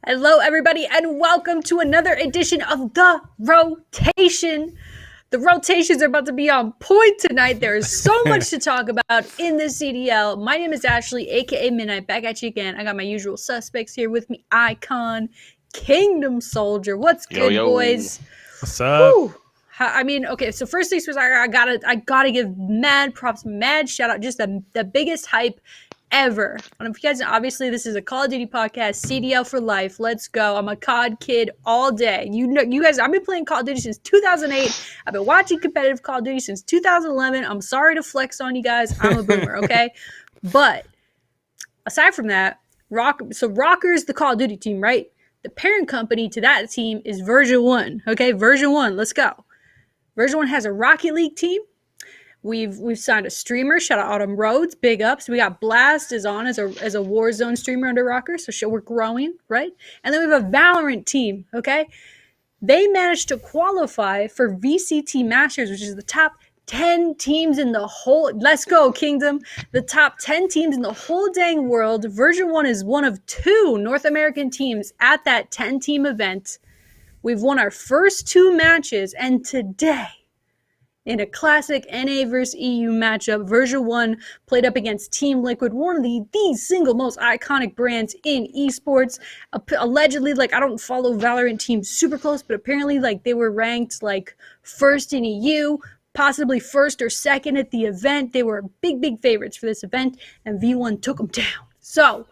Hello, everybody, and welcome to another edition of The Rotation. The rotations are about to be on point tonight. There is so much to talk about in the CDL. My name is Ashley, aka MiDNiTE, back at you again. I got my usual suspects here with me, IKON, Kingdom Soldier. What's good, boys? What's up? Whew. Okay, so first things first, I gotta give mad props, mad shout out, just the biggest hype ever. And if you guys know, obviously this is a Call of Duty podcast, CDL for life. Let's go. I'm a COD kid all day. You know, you guys, I've been playing Call of Duty since 2008. I've been watching competitive Call of Duty since 2011. I'm sorry to flex on you guys. I'm a boomer, okay? But aside from that, RØKKR's the Call of Duty team, right? The parent company to that team is Version 1, okay? Version 1, let's go. Version 1 has a Rocket League team. We've signed a streamer. Shout out Autumn Rhodes. Big ups. We got Blast is on as a Warzone streamer under RØKKR. So we're growing, right? And then we have a Valorant team, okay? They managed to qualify for VCT Masters, which is the top 10 teams in the whole... Let's go, Kingdom. The top 10 teams in the whole dang world. Version 1 is one of 2 North American teams at that 10-team event. We've won our first 2 matches, and today, in a classic NA versus EU matchup, Version 1 played up against Team Liquid, one of the single most iconic brands in esports. Allegedly, I don't follow Valorant teams super close, but apparently, they were ranked, first in EU, possibly first or second at the event. They were big favorites for this event, and V1 took them down. So,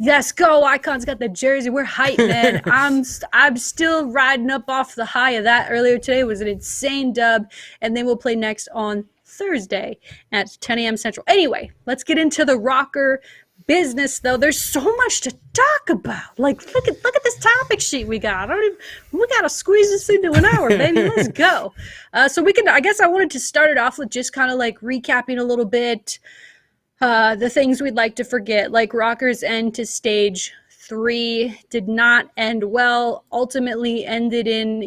let's go. Ikon's got the jersey. We're hyped, man. I'm still riding up off the high of that. Earlier today was an insane dub, and then we'll play next on Thursday at 10 a.m. Central. Anyway, let's get into the RØKKR business, though. There's so much to talk about. Look at this topic sheet we got. We gotta squeeze this into an hour, baby. Let's go. I guess I wanted to start it off with just kind of recapping a little bit. The things we'd like to forget, like RØKKR's end to stage 3 did not end well, ultimately ended in,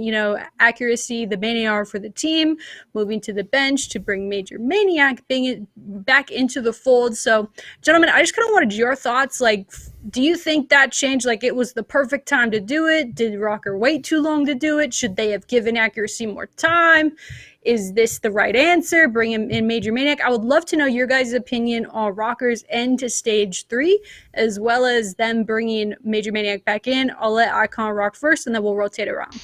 accuracy, the main AR for the team, moving to the bench to bring MiDNiTE back into the fold. So, gentlemen, I just kind of wanted your thoughts. Do you think that changed? It was the perfect time to do it? Did RØKKR wait too long to do it? Should they have given accuracy more time? Is this the right answer? Bring him in MiDNiTE. I would love to know your guys' opinion on RØKKR's end to stage 3, as well as them bringing MiDNiTE back in. I'll let IKON rock first, and then we'll rotate around.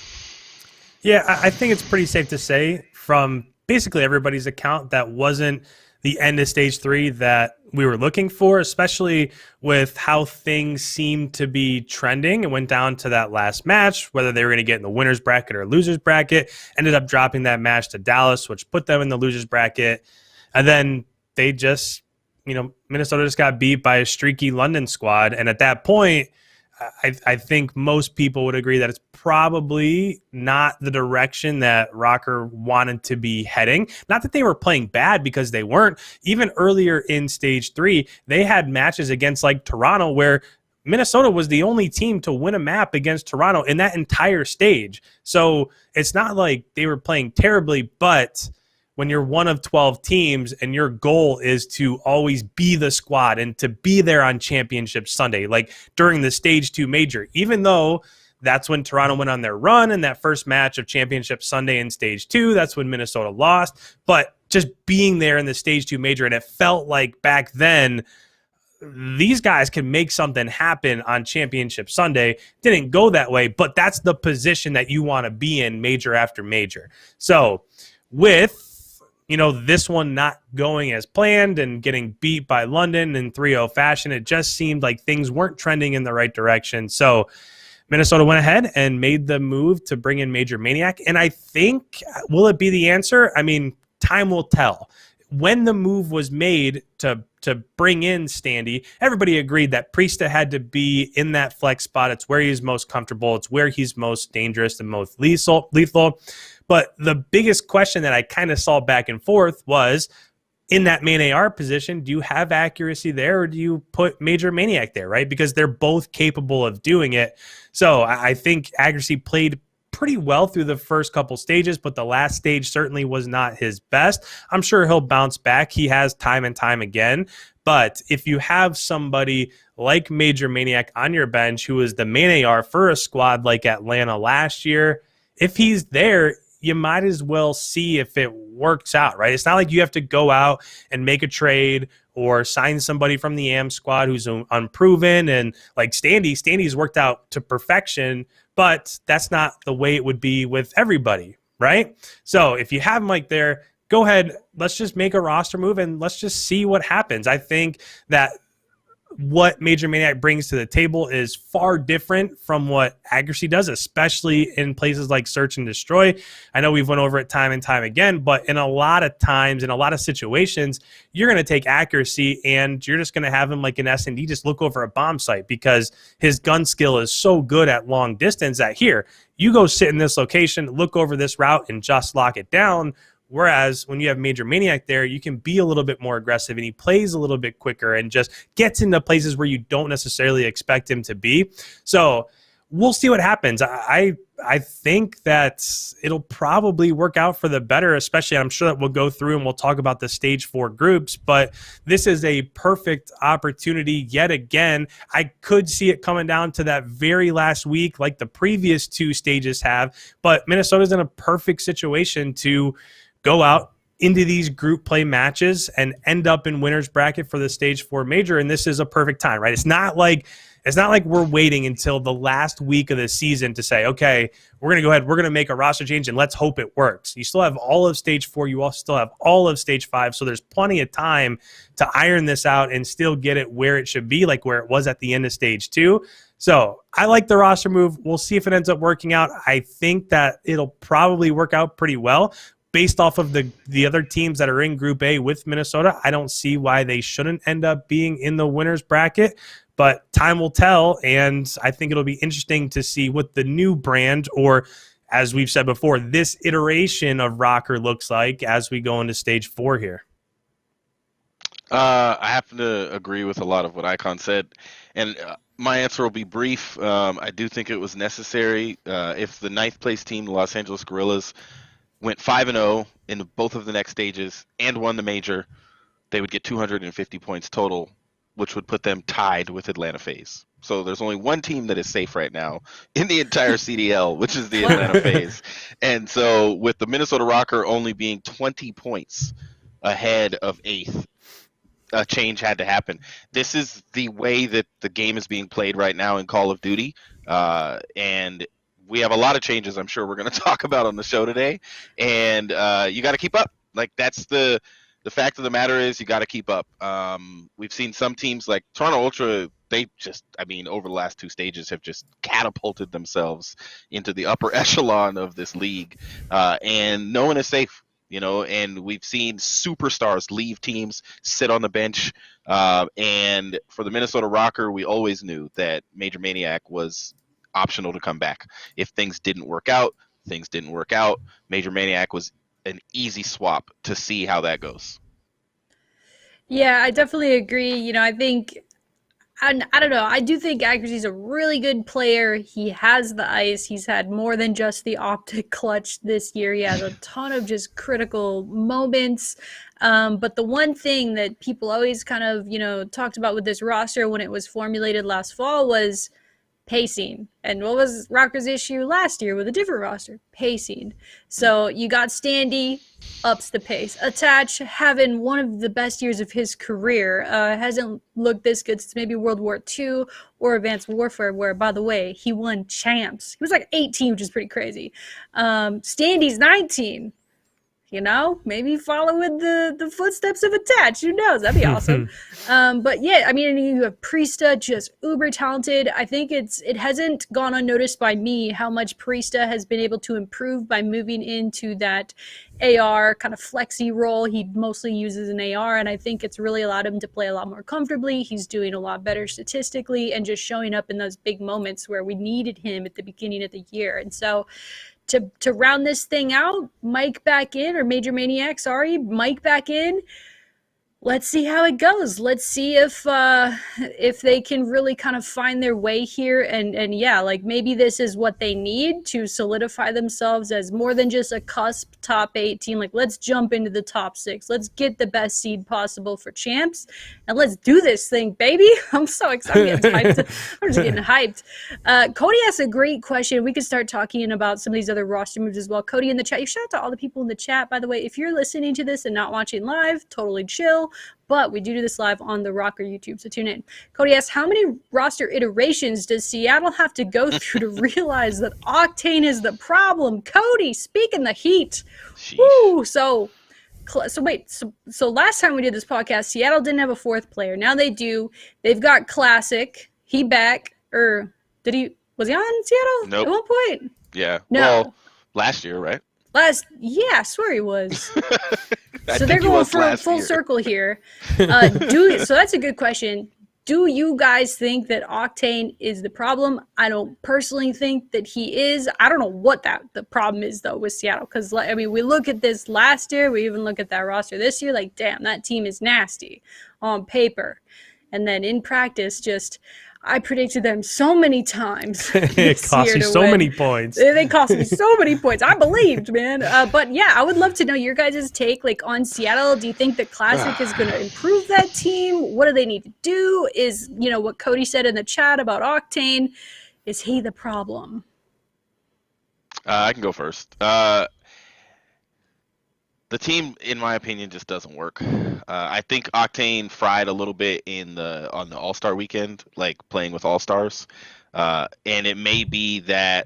Yeah, I think it's pretty safe to say from basically everybody's account that wasn't the end of stage 3 that we were looking for, especially with how things seemed to be trending. It went down to that last match, whether they were going to get in the winner's bracket or loser's bracket. Ended up dropping that match to Dallas, which put them in the loser's bracket. And then they just, Minnesota just got beat by a streaky London squad. And at that point, I think most people would agree that it's probably not the direction that RØKKR wanted to be heading. Not that they were playing bad, because they weren't. Even earlier in stage 3, they had matches against Toronto where Minnesota was the only team to win a map against Toronto in that entire stage. So it's not like they were playing terribly, but when you're one of 12 teams and your goal is to always be the squad and to be there on Championship Sunday, during the Stage 2 Major, even though that's when Toronto went on their run in that first match of Championship Sunday in Stage 2, that's when Minnesota lost, but just being there in the Stage 2 Major, and it felt like back then these guys can make something happen on Championship Sunday. Didn't go that way, but that's the position that you want to be in major after major. So with this one not going as planned and getting beat by London in 3-0 fashion, it just seemed like things weren't trending in the right direction. So Minnesota went ahead and made the move to bring in MiDNiTE. And I think, will it be the answer? I mean, time will tell. When the move was made to bring in Standy, everybody agreed that Priesta had to be in that flex spot. It's where he's most comfortable. It's where he's most dangerous and most lethal. But the biggest question that I kind of saw back and forth was, in that main AR position, do you have accuracy there, or do you put MiDNiTE there, right? Because they're both capable of doing it. So I think accuracy played pretty well through the first couple stages, but the last stage certainly was not his best. I'm sure he'll bounce back. He has time and time again. But if you have somebody like Major Maniac on your bench, who was the main AR for a squad like Atlanta last year, if he's there, you might as well see if it works out, right? It's not like you have to go out and make a trade or sign somebody from the AM squad who's unproven. And like Standy's worked out to perfection, but that's not the way it would be with everybody, right? So if you have Mike there, go ahead, let's just make a roster move and let's just see what happens. I think that what Major Maniac brings to the table is far different from what Accuracy does, especially in places like Search and Destroy. I know we've went over it time and time again, but in a lot of times, in a lot of situations, you're going to take Accuracy and you're just going to have him like an S&D just look over a bomb site because his gun skill is so good at long distance that here, you go sit in this location, look over this route, and just lock it down. Whereas when you have Major Maniac there, you can be a little bit more aggressive and he plays a little bit quicker and just gets into places where you don't necessarily expect him to be. So we'll see what happens. I think that it'll probably work out for the better, especially I'm sure that we'll go through and we'll talk about the stage 4 groups, but this is a perfect opportunity yet again. I could see it coming down to that very last week like the previous 2 stages have, but Minnesota's in a perfect situation to go out into these group play matches and end up in winner's bracket for the stage 4 major. And this is a perfect time, right? It's not like we're waiting until the last week of the season to say, okay, we're going to go ahead, we're going to make a roster change and let's hope it works. You still have all of stage 4. You also still have all of stage 5. So there's plenty of time to iron this out and still get it where it should be, like where it was at the end of stage 2. So I like the roster move. We'll see if it ends up working out. I think that it'll probably work out pretty well. Based off of the other teams that are in Group A with Minnesota, I don't see why they shouldn't end up being in the winner's bracket, but time will tell, and I think it'll be interesting to see what the new brand, or as we've said before, this iteration of RØKKR looks like as we go into stage 4 here. I happen to agree with a lot of what IKON said, and my answer will be brief. I do think it was necessary. If the 9th place team, the Los Angeles Guerrillas, went 5-0 in both of the next stages and won the major, they would get 250 points total, which would put them tied with Atlanta FaZe. So there's only one team that is safe right now in the entire CDL, which is the Atlanta FaZe. And so with the Minnesota RØKKR only being 20 points ahead of 8th, a change had to happen. This is the way that the game is being played right now in Call of Duty. And we have a lot of changes I'm sure we're going to talk about on the show today, and you got to keep up. Like, that's the fact of the matter is you got to keep up. We've seen some teams like Toronto Ultra, they just, I mean, over the last 2 stages have just catapulted themselves into the upper echelon of this league, and no one is safe, you know, and we've seen superstars leave teams, sit on the bench, and for the Minnesota RØKKR, we always knew that Major Maniac was optional to come back. If things didn't work out, Major Maniac was an easy swap to see how that goes. Yeah, I definitely agree. You know, I think, I don't know, I do think Accuracy's a really good player. He has the ice. He's had more than just the optic clutch this year. He has a ton of just critical moments. But the one thing that people always kind of, you know, talked about with this roster when it was formulated last fall was pacing. And what was RØKKR's issue last year with a different roster? Pacing. So you got Standy, ups the pace. Attach, having one of the best years of his career, hasn't looked this good since maybe World War II or Advanced Warfare, where, by the way, he won champs. He was like 18, which is pretty crazy. Standy's 19. You know, maybe follow in the footsteps of Attach. Who knows? That'd be awesome. But yeah, I mean, you have Priesta, just uber talented. I think it hasn't gone unnoticed by me how much Priesta has been able to improve by moving into that AR kind of flexy role. He mostly uses an AR, and I think it's really allowed him to play a lot more comfortably. He's doing a lot better statistically and just showing up in those big moments where we needed him at the beginning of the year. And so to round this thing out, Mike back in, or Major Maniac, sorry, Mike back in. Let's see how it goes. Let's see if they can really kind of find their way here, and yeah, like maybe this is what they need to solidify themselves as more than just a cusp top 8 team. Like, let's jump into the top 6. Let's get the best seed possible for champs, and let's do this thing, baby. I'm so excited. I'm getting hyped. I'm just getting hyped. Cody asked a great question. We could start talking about some of these other roster moves as well. Cody in the chat. You shout out to all the people in the chat, by the way. If you're listening to this and not watching live, totally chill. But we do this live on the RØKKR YouTube, so tune in. Cody asks, how many roster iterations does Seattle have to go through to realize that Octane is the problem? Cody, speaking the heat. Woo! So last time we did this podcast, Seattle didn't have a 4th player. Now they do. They've got Classic. He back. Was he on Seattle Nope. at one point? Yeah. No. Well, last year, right? I swear he was. I So think they're he going was for a last full year. circle here. So that's a good question. Do you guys think that Octane is the problem? I don't personally think that he is. I don't know what the problem is, though, with Seattle. Because, I mean, we look at this last year. We even look at that roster this year. Like, damn, that team is nasty on paper. And then in practice, I predicted them so many times. It cost you so many points. They cost me so many points. I believed, man. But yeah, I would love to know your guys' take, like, on Seattle. Do you think the Classic is going to improve that team? What do they need to do? Is, what Cody said in the chat about Octane, is he the problem? I can go first. The team, in my opinion, just doesn't work. I think Octane fried a little bit on the All-Star weekend, like playing with All-Stars. And it may be that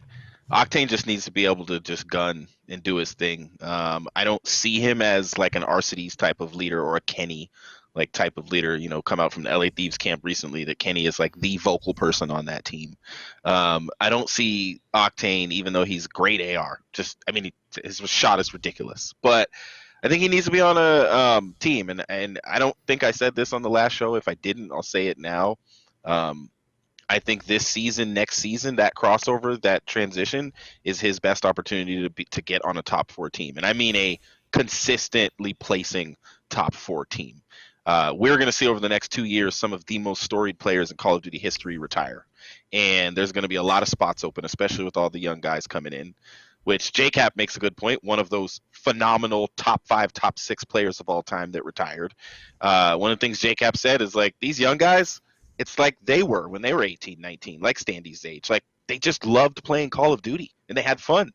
Octane just needs to be able to just gun and do his thing. I don't see him as like an Arcides type of leader or a Kenny like type of leader, come out from the LA Thieves camp recently, that Kenny is like the vocal person on that team. I don't see Octane, even though he's great AR. His shot is ridiculous, but I think he needs to be on a team. And I don't think I said this on the last show. If I didn't, I'll say it now. I think this season, next season, that crossover, that transition is his best opportunity to get on a top 4 team. And I mean a consistently placing top 4 team. We're going to see over the next 2 years some of the most storied players in Call of Duty history retire. And there's going to be a lot of spots open, especially with all the young guys coming in, which JCap makes a good point. One of those phenomenal top 5, top 6 players of all time that retired. One of the things JCap said is, like, these young guys, it's like they were when they were 18, 19, like Standy's age. Like, they just loved playing Call of Duty and they had fun.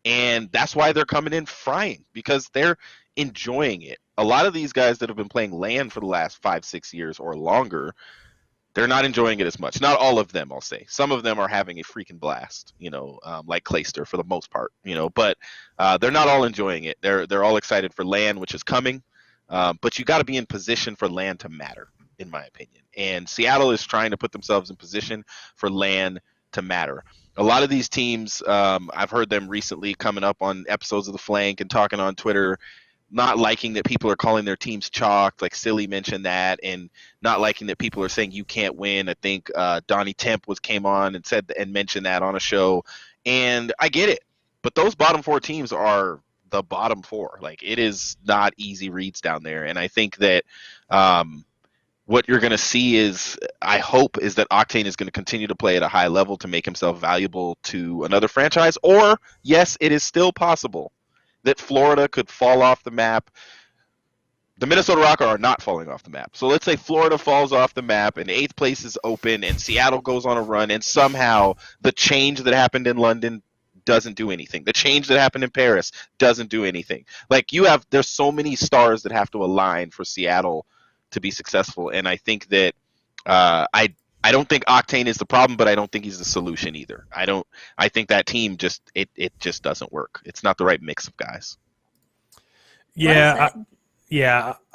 And that's why they're coming in frying, because they're enjoying it. A lot of these guys that have been playing LAN for the last 5-6 years or longer, they're not enjoying it as much. Not all of them, I'll say. Some of them are having a freaking blast, like Clayster for the most part, but they're not all enjoying it. They're all excited for LAN, which is coming. But you got to be in position for LAN to matter, in my opinion. And Seattle is trying to put themselves in position for LAN to matter. A lot of these teams, I've heard them recently coming up on episodes of The Flank and talking on Twitter, not liking that people are calling their teams chalked, like Silly mentioned that, and not liking that people are saying you can't win. I think Donnie Temp came on and said and mentioned that on a show, and I get it. But those bottom 4 teams are the bottom 4. Like, it is not easy reads down there, and I think that what you're going to see is, I hope, is that Octane is going to continue to play at a high level to make himself valuable to another franchise. Or, yes, it is still possible that Florida could fall off the map. The Minnesota RØKKR are not falling off the map. So let's say Florida falls off the map and 8th place is open and Seattle goes on a run, and somehow the change that happened in London doesn't do anything. The change that happened in Paris doesn't do anything. Like, there's so many stars that have to align for Seattle to be successful. And I think that I don't think Octane is the problem, but I don't think he's the solution either. I think that team just doesn't work. It's not the right mix of guys. Yeah,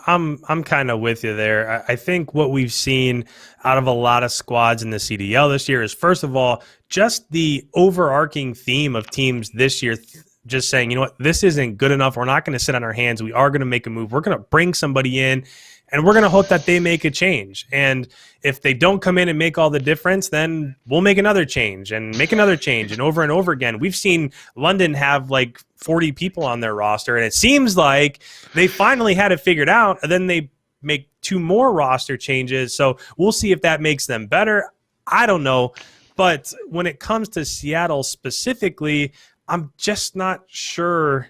I'm kind of with you there. I think what we've seen out of a lot of squads in the CDL this year is, first of all, just the overarching theme of teams this year just saying, you know what, this isn't good enough. We're not going to sit on our hands. We are going to make a move. We're going to bring somebody in, and we're going to hope that they make a change. And if they don't come in and make all the difference, then we'll make another change and make another change, and over again. We've seen London have like 40 people on their roster, and it seems like they finally had it figured out, and then they make 2 more roster changes. So we'll see if that makes them better. I don't know. But when it comes to Seattle specifically, I'm just not sure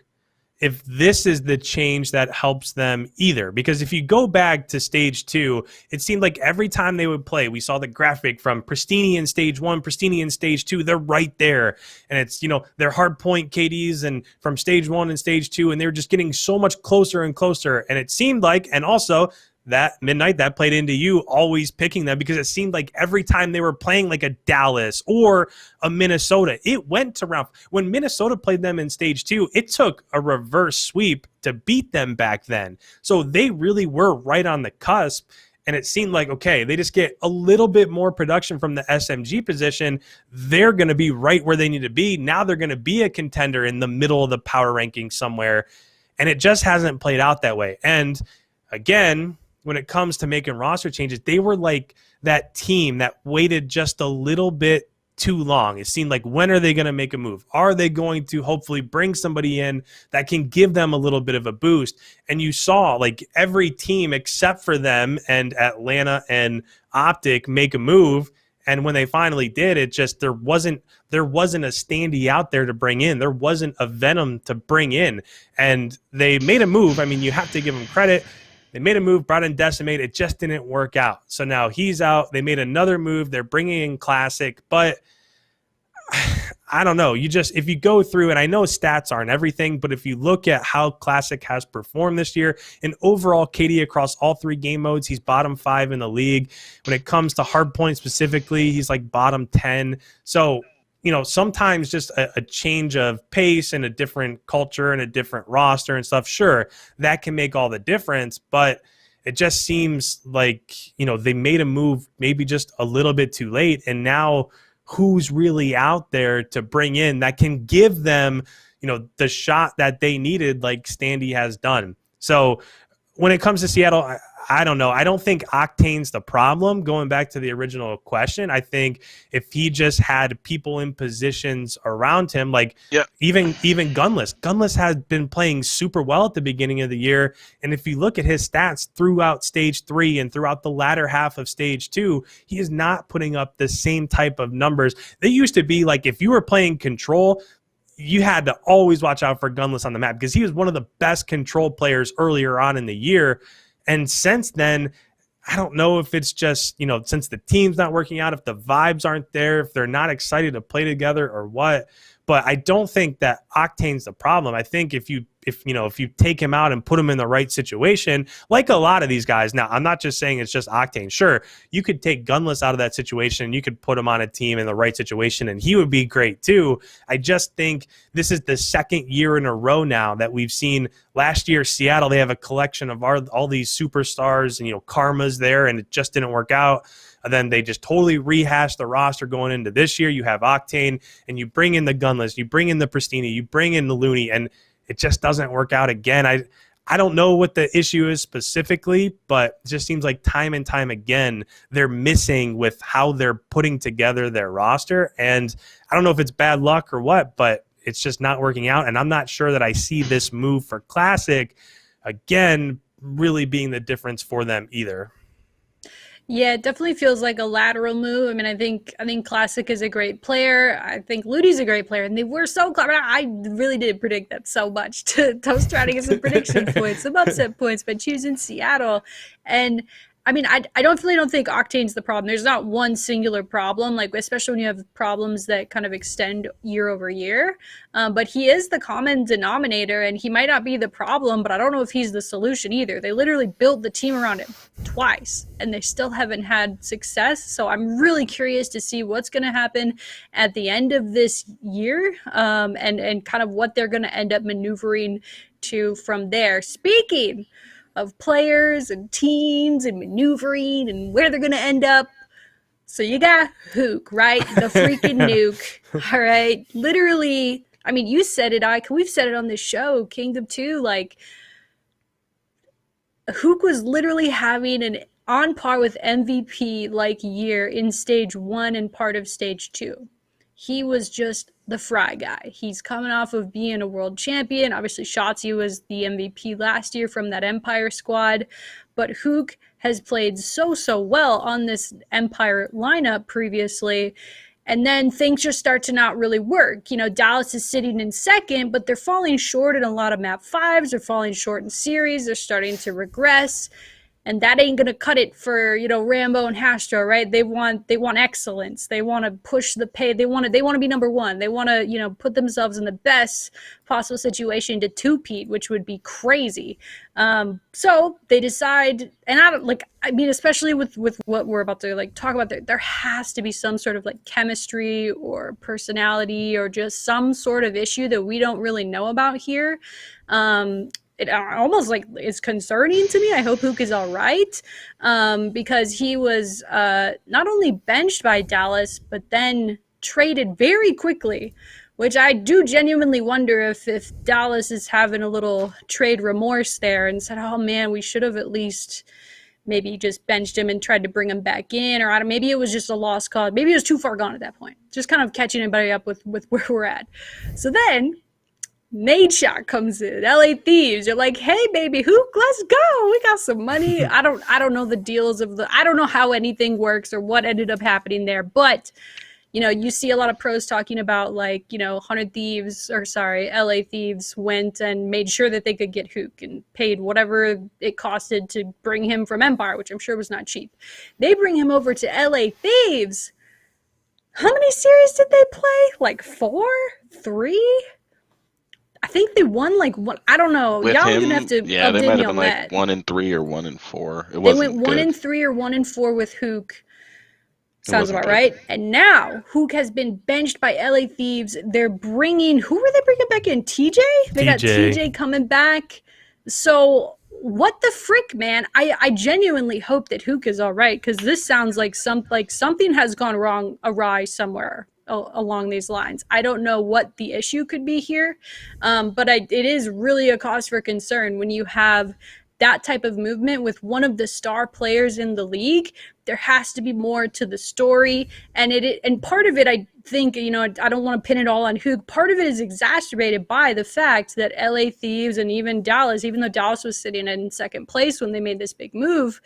if this is the change that helps them either. Because if you go back to stage 2, it seemed like every time they would play, we saw the graphic from Pristini in stage 1, Pristini in stage 2, they're right there. And it's, their hard point KDs and from stage 1 and stage 2, and they're just getting so much closer and closer. And it seemed like, and also that MiDNiTE, that played into you always picking them, because it seemed like every time they were playing like a Dallas or a Minnesota, it went to round. When Minnesota played them in stage 2, it took a reverse sweep to beat them back then. So they really were right on the cusp. And it seemed like, okay, they just get a little bit more production from the SMG position, they're going to be right where they need to be. Now they're going to be a contender in the middle of the power ranking somewhere. And it just hasn't played out that way. And again, when it comes to making roster changes, they were like that team that waited just a little bit too long. It seemed like, when are they going to make a move? Are they going to hopefully bring somebody in that can give them a little bit of a boost? And you saw like every team except for them and Atlanta and Optic make a move. And when they finally did, it just, there wasn't a standee out there to bring in. There wasn't a Venom to bring in. And they made a move. I mean, you have to give them credit. They made a move, brought in Decimate. It just didn't work out. So now he's out. They made another move. They're bringing in Classic. But I don't know. If you go through, and I know stats aren't everything, but if you look at how Classic has performed this year, and overall KD across all 3 game modes, he's bottom 5 in the league. When it comes to hardpoint specifically, he's like bottom 10. So, sometimes just a change of pace and a different culture and a different roster and stuff, sure, that can make all the difference. But it just seems like, they made a move maybe just a little bit too late. And now who's really out there to bring in that can give them, the shot that they needed, like Standy has done. So when it comes to Seattle, I don't know. I don't think Octane's the problem. Going back to the original question, I think if he just had people in positions around him, like even Gunless. Gunless has been playing super well at the beginning of the year. And if you look at his stats throughout stage 3 and throughout the latter half of stage 2, he is not putting up the same type of numbers. They used to be like, if you were playing Control, you had to always watch out for Gunless on the map, because he was one of the best Control players earlier on in the year. And since then, I don't know if it's just, since the team's not working out, if the vibes aren't there, if they're not excited to play together or what. But I don't think that Octane's the problem. I think if you take him out and put him in the right situation, like a lot of these guys. Now, I'm not just saying it's just Octane. Sure, you could take Gunless out of that situation and you could put him on a team in the right situation and he would be great too. I just think this is the second year in a row now that we've seen. Last year, Seattle, they have a collection of all these superstars and, Karma's there, and it just didn't work out. And then they just totally rehashed the roster going into this year. You have Octane, and you bring in the Gunless, you bring in the Pristini, you bring in the Looney, and it just doesn't work out again. I don't know what the issue is specifically, but it just seems like time and time again they're missing with how they're putting together their roster. And I don't know if it's bad luck or what, but it's just not working out. And I'm not sure that I see this move for Classic, again, really being the difference for them either. Yeah, it definitely feels like a lateral move. I mean, I think Classic is a great player. I think Ludi's a great player, and they were so clever. I really did predict that so much. Toast routing is some prediction points, some upset points, but choosing Seattle. And I mean, I don't think Octane's the problem. There's not one singular problem, like especially when you have problems that kind of extend year over year. But he is the common denominator, and he might not be the problem, but I don't know if he's the solution either. They literally built the team around him twice, and they still haven't had success. So I'm really curious to see what's going to happen at the end of this year, and kind of what they're going to end up maneuvering to from there. Speaking of players and teams and maneuvering and where they're going to end up. So you got Huke, right? The freaking nuke. All right. Literally, I mean, you said it, we've said it on this show, Kingdom 2, like Huke was literally having an on par with MVP like year in stage 1 and part of stage 2. He was just the Fry guy. He's coming off of being a world champion. Obviously, Shotzi was the MVP last year from that Empire squad. But Huke has played so well on this Empire lineup previously. And then things just start to not really work. You know, Dallas is sitting in second, but they're falling short in a lot of map fives. They're falling short in series. They're starting to regress. And that ain't gonna cut it for, you know, Rambo and Hastro, right? They want excellence. They want to push the pay. They want to be number one. They want to, you know, put themselves in the best possible situation to two-peat, which would be crazy. So they decide, and I mean, especially with what we're about to like talk about, there has to be some sort of like chemistry or personality or just some sort of issue that we don't really know about here. It almost like is concerning to me. I hope Huke is all right, because he was not only benched by Dallas, but then traded very quickly, which I do genuinely wonder if Dallas is having a little trade remorse there and said, oh man, we should have at least maybe just benched him and tried to bring him back in, or maybe it was just a lost cause. Maybe it was too far gone at that point. Just kind of catching anybody up with where we're at. So then Nadeshot comes in, LA Thieves. You're like, hey baby, Huke, let's go. We got some money. I don't know the deals I don't know how anything works or what ended up happening there, but you know, you see a lot of pros talking about like, you know, LA Thieves went and made sure that they could get Huke and paid whatever it costed to bring him from Empire, which I'm sure was not cheap. They bring him over to LA Thieves. How many series did they play? Like 4? 3? I think they won like one. I don't know. With Y'all him, gonna have to yeah, they update might me have on been that. like 1-3 or 1-4. It They wasn't went 1-3 or 1-4 with Huke. Sounds about right. And now Huke has been benched by LA Thieves. They're bringing, who were they bringing back in? TJ? They got TJ coming back. So what the frick, man? I genuinely hope that Huke is all right, because this sounds like something has gone awry somewhere along these lines. I don't know what the issue could be here, but it is really a cause for concern when you have that type of movement with one of the star players in the league. There has to be more to the story, and part of it, I think, you know, I don't want to pin it all on Huke. Part of it is exacerbated by the fact that LA Thieves and even Dallas, even though Dallas was sitting in second place when they made this big move,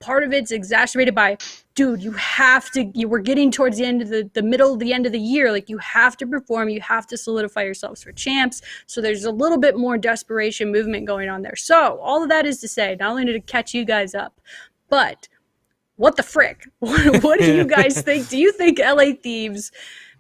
part of it's exacerbated by, dude, we're getting towards the end of the end of the year. Like, you have to perform, you have to solidify yourselves for champs. So there's a little bit more desperation movement going on there. So all of that is to say, not only to catch you guys up, but what the frick? What do you guys think? Do you think LA Thieves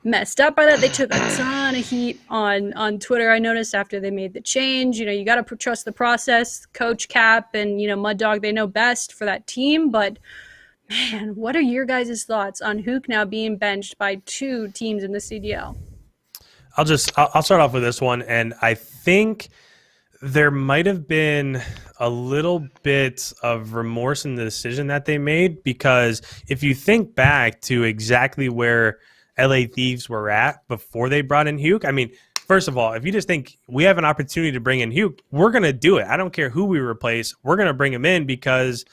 messed up by that? They took a ton of heat on Twitter, I noticed, after they made the change. You know, you got to trust the process. Coach Cap and, you know, Mud Dog, they know best for that team. But man, what are your guys' thoughts on Huke now being benched by 2 teams in the CDL? I'll start off with this one, and I think there might have been a little bit of remorse in the decision that they made, because if you think back to exactly where LA Thieves were at before they brought in Huke, I mean, first of all, if you just think we have an opportunity to bring in Huke, we're going to do it. I don't care who we replace. We're going to bring him in because,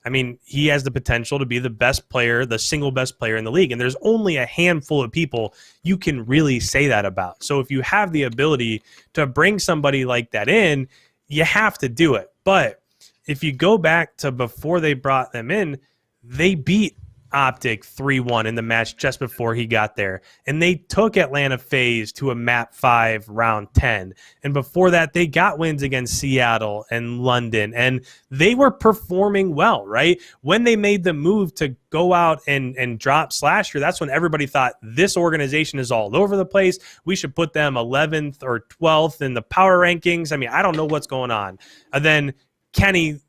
I mean, he has the potential to be the best player, the single best player in the league. And there's only a handful of people you can really say that about. So if you have the ability to bring somebody like that in, you have to do it. But if you go back to before they brought them in, they beat Optic 3-1 in the match just before he got there. And they took Atlanta FaZe to a map 5 round 10. And before that, they got wins against Seattle and London. And they were performing well, right? When they made the move to go out and drop Slasher, that's when everybody thought this organization is all over the place. We should put them 11th or 12th in the power rankings. I mean, I don't know what's going on. And then Kenny,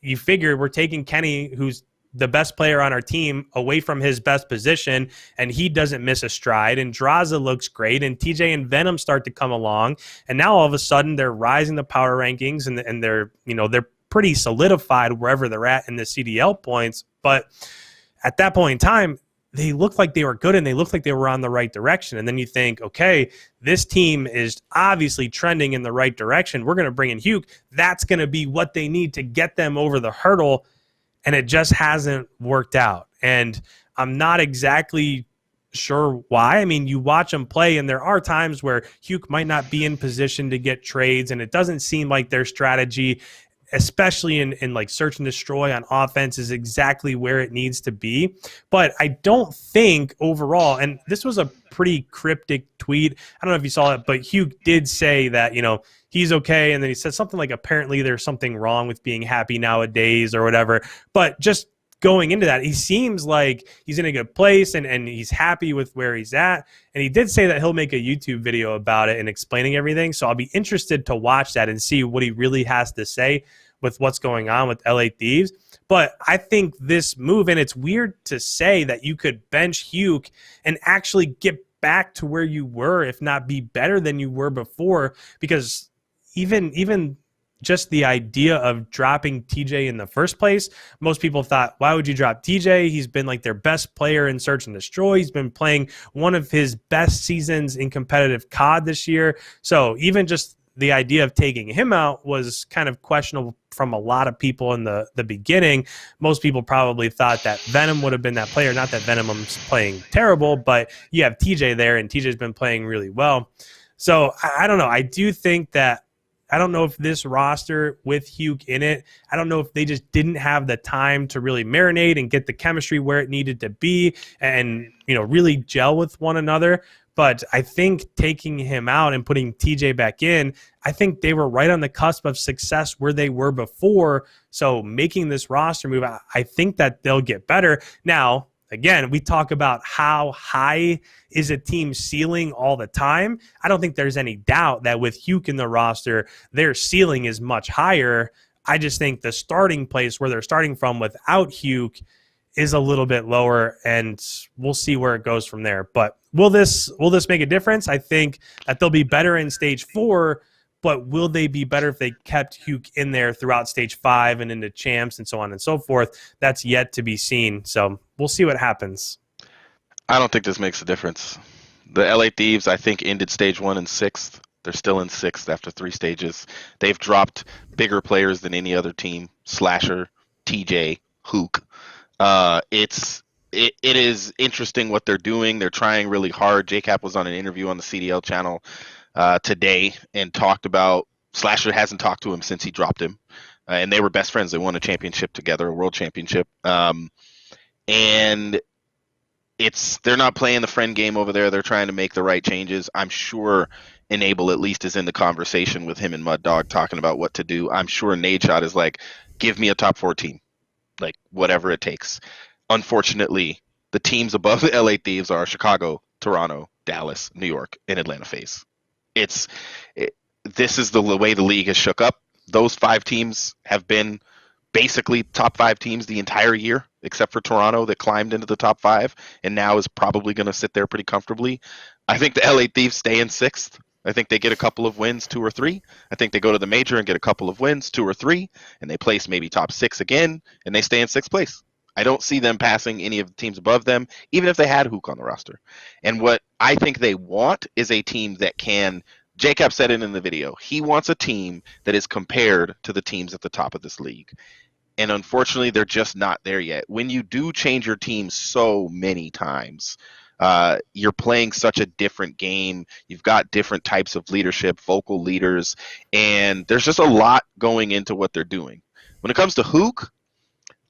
you figure we're taking Kenny, who's the best player on our team, away from his best position, and he doesn't miss a stride, and Draza looks great, and TJ and Venom start to come along, and now all of a sudden they're rising the power rankings, and they're, you know, they're pretty solidified wherever they're at in the CDL points. But at that point in time, they looked like they were good, and they looked like they were on the right direction. And then you think, okay, this team is obviously trending in the right direction. We're going to bring in Huke. That's going to be what they need to get them over the hurdle. And it just hasn't worked out. And I'm not exactly sure why. I mean, you watch him play, and there are times where Huke might not be in position to get trades, and it doesn't seem like their strategy, especially in like search and destroy on offense, is exactly where it needs to be. But I don't think overall, and this was a pretty cryptic tweet, I don't know if you saw it, but Huke did say that, he's okay. And then he said something like, apparently there's something wrong with being happy nowadays or whatever. But just going into that, he seems like he's in a good place and he's happy with where he's at. And he did say that he'll make a YouTube video about it and explaining everything. So I'll be interested to watch that and see what he really has to say with what's going on with LA Thieves. But I think this move, and it's weird to say that you could bench Huke and actually get back to where you were, if not be better than you were before, because even just the idea of dropping TJ in the first place, most people thought, why would you drop TJ? He's been like their best player in search and destroy. He's been playing one of his best seasons in competitive COD this year. So even just the idea of taking him out was kind of questionable from a lot of people in the beginning. Most people probably thought that Venom would have been that player. Not that Venom's playing terrible, but you have TJ there, and TJ's been playing really well. So I don't know. I do think that, I don't know if this roster with Huke in it, I don't know if they just didn't have the time to really marinate and get the chemistry where it needed to be and, really gel with one another. But I think taking him out and putting TJ back in, I think they were right on the cusp of success where they were before. So making this roster move, I think that they'll get better. Now, again, we talk about how high is a team's ceiling all the time. I don't think there's any doubt that with Huke in the roster, their ceiling is much higher. I just think the starting place where they're starting from without Huke is a little bit lower, and we'll see where it goes from there. But will this make a difference? I think that they'll be better in stage 4, but will they be better if they kept Huke in there throughout stage 5 and into champs and so on and so forth? That's yet to be seen. So we'll see what happens. I don't think this makes a difference. The LA Thieves, I think, ended stage 1 in 6th. They're still in 6th after 3 stages. They've dropped bigger players than any other team. Slasher, TJ, Huke. It is interesting what they're doing. They're trying really hard. JCap was on an interview on the CDL channel today and talked about Slasher hasn't talked to him since he dropped him, and they were best friends. They won a championship together, a world championship, and they're not playing the friend game over there. They're trying to make the right changes. I'm sure Enable at least is in the conversation with him and Mud Dog talking about what to do. I'm sure Nadeshot is like, give me a top 4 team, like whatever it takes. Unfortunately, the teams above the LA Thieves are Chicago, Toronto, Dallas, New York, and Atlanta FaZe. This is the way the league has shook up. Those 5 teams have been basically top 5 teams the entire year, except for Toronto that climbed into the top 5 and now is probably going to sit there pretty comfortably. I think the LA Thieves stay in 6th. I think they get a couple of wins, 2 or 3. I think they go to the major and get a couple of wins, 2 or 3, and they place maybe top 6 again, and they stay in 6th place. I don't see them passing any of the teams above them, even if they had Huke on the roster. And what I think they want is a team that can, Jacob said it in the video, he wants a team that is compared to the teams at the top of this league. And unfortunately, they're just not there yet. When you do change your team so many times, you're playing such a different game. You've got different types of leadership, vocal leaders, and there's just a lot going into what they're doing. When it comes to Huke,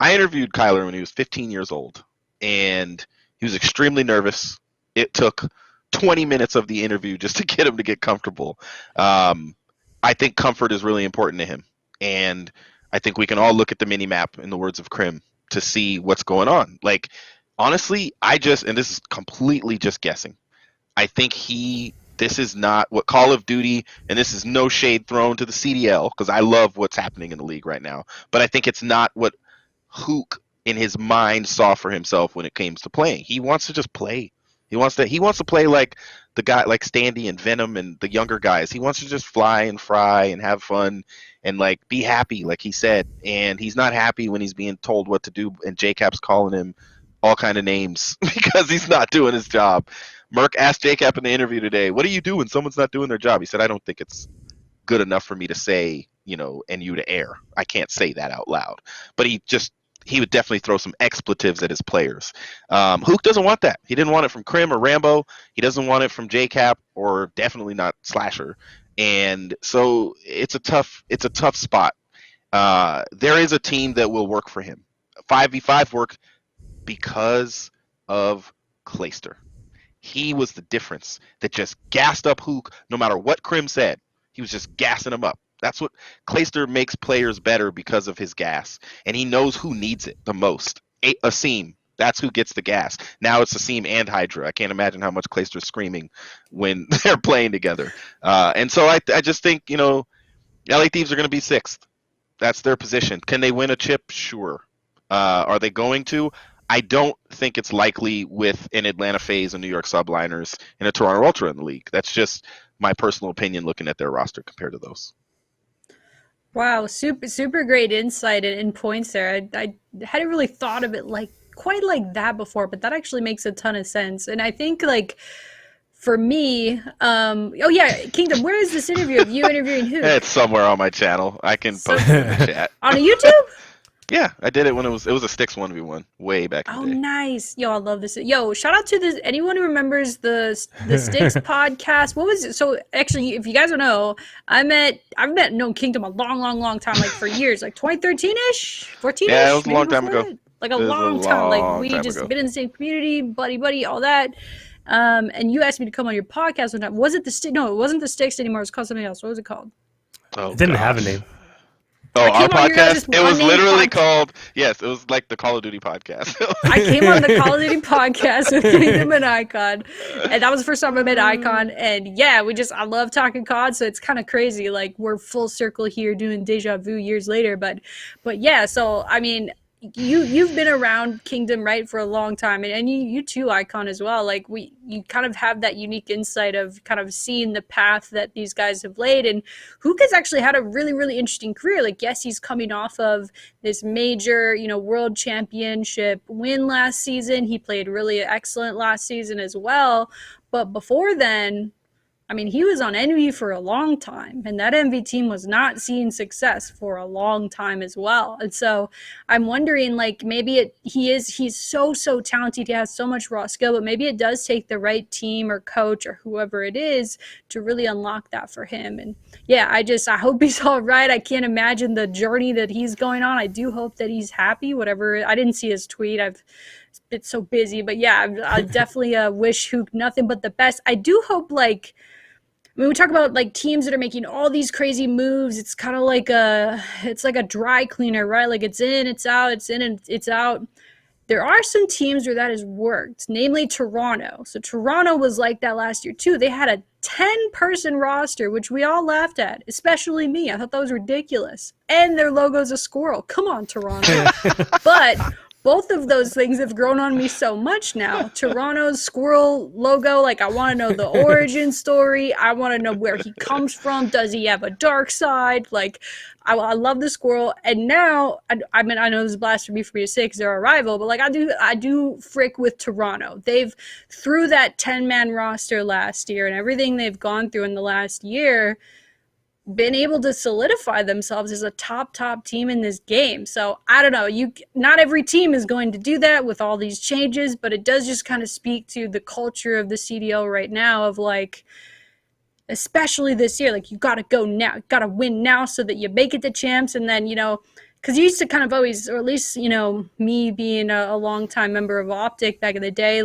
I interviewed Kyler when he was 15 years old, and he was extremely nervous. It took 20 minutes of the interview just to get him to get comfortable. I think comfort is really important to him, and I think we can all look at the mini-map, in the words of Krim, to see what's going on. Like, honestly, and this is completely just guessing, I think this is not what Call of Duty, and this is no shade thrown to the CDL, because I love what's happening in the league right now, but I think it's not what Huke in his mind saw for himself when it came to playing. He wants to just play. He wants to play like the guy like Standy and Venom and the younger guys. He wants to just fly and fry and have fun and like be happy, like he said. And he's not happy when he's being told what to do, and JCap's calling him all kind of names because he's not doing his job. Merc asked JCap in the interview today, what do you do when someone's not doing their job? He said, I don't think it's good enough for me to say, and you to air. I can't say that out loud. But he just he would definitely throw some expletives at his players. Huke doesn't want that. He didn't want it from Krim or Rambo. He doesn't want it from JCap, or definitely not Slasher. And so it's a tough spot. There is a team that will work for him. 5v5 work because of Clayster. He was the difference that just gassed up Huke no matter what Krim said. He was just gassing him up. That's what Clayster makes players better, because of his gas. And he knows who needs it the most. Asim, that's who gets the gas. Now it's Asim and Hydra. I can't imagine how much Clayster's screaming when they're playing together. And so I just think, LA Thieves are going to be 6th. That's their position. Can they win a chip? Sure. Are they going to? I don't think it's likely with an Atlanta FaZe, a New York Subliners, and a Toronto Ultra in the league. That's just my personal opinion looking at their roster compared to those. Wow, super great insight and points there. I hadn't really thought of it quite like that before, but that actually makes a ton of sense. And I think for me, oh yeah, Kingdom, where is this interview of you interviewing who? It's somewhere on my channel. I can post it in the chat. On YouTube? Yeah, I did it when it was a Styx 1v1 way back in the day. Oh, nice. Yo, I love this. Yo, shout out to anyone who remembers the Styx podcast. What was it? So actually, if you guys don't know, I've known Kingdom a long time, for years, 2013-ish, 14-ish. Yeah, it was a long time ago. A long time. We just been in the same community, buddy, all that. And you asked me to come on your podcast one time. Was it the Styx? No, it wasn't the Styx anymore. It was called something else. What was it called? It didn't have a name. Oh, our podcast? It was literally called, yes, it was like the Call of Duty podcast. I came on the Call of Duty podcast with Kingdom and IKON, and that was the first time I met IKON, and yeah, I love talking COD, so it's kind of crazy, we're full circle here doing Deja Vu years later, but yeah, so, I mean, you've been around Kingdom, right, for a long time, and you too, IKON, as well. You kind of have that unique insight of kind of seeing the path that these guys have laid, and Huke has actually had a really, really interesting career. Yes, he's coming off of this major, world championship win last season. He played really excellent last season as well, but before then, I mean, he was on Envy for a long time, and that Envy team was not seeing success for a long time as well. And so I'm wondering, maybe he's so talented, he has so much raw skill, but maybe it does take the right team or coach or whoever it is to really unlock that for him. And yeah, I hope he's all right. I can't imagine the journey that he's going on. I do hope that he's happy, whatever. I didn't see his tweet. I've been so busy, but yeah, I definitely wish Huke nothing but the best. I do hope, when we talk about teams that are making all these crazy moves, it's kind of like a dry cleaner, right? It's in, it's out, it's in, and it's out. There are some teams where that has worked, namely Toronto. So Toronto was like that last year too. They had a 10-person roster, which we all laughed at, especially me. I thought that was ridiculous. And their logo's a squirrel. Come on, Toronto. But both of those things have grown on me so much now. Toronto's squirrel logo, I want to know the origin story. I want to know where he comes from. Does he have a dark side? I love the squirrel. And now, I mean, I know this is blasphemy for me to say because they're a rival, but I do frick with Toronto. They've, through that 10-man roster last year and everything they've gone through in the last year, been able to solidify themselves as a top team in this game. So I don't know, not every team is going to do that with all these changes, but it does just kind of speak to the culture of the CDL right now of especially this year, you got to go now, you got to win now so that you make it to champs. And then, because you used to kind of always, or at least, me being a longtime member of Optic back in the day,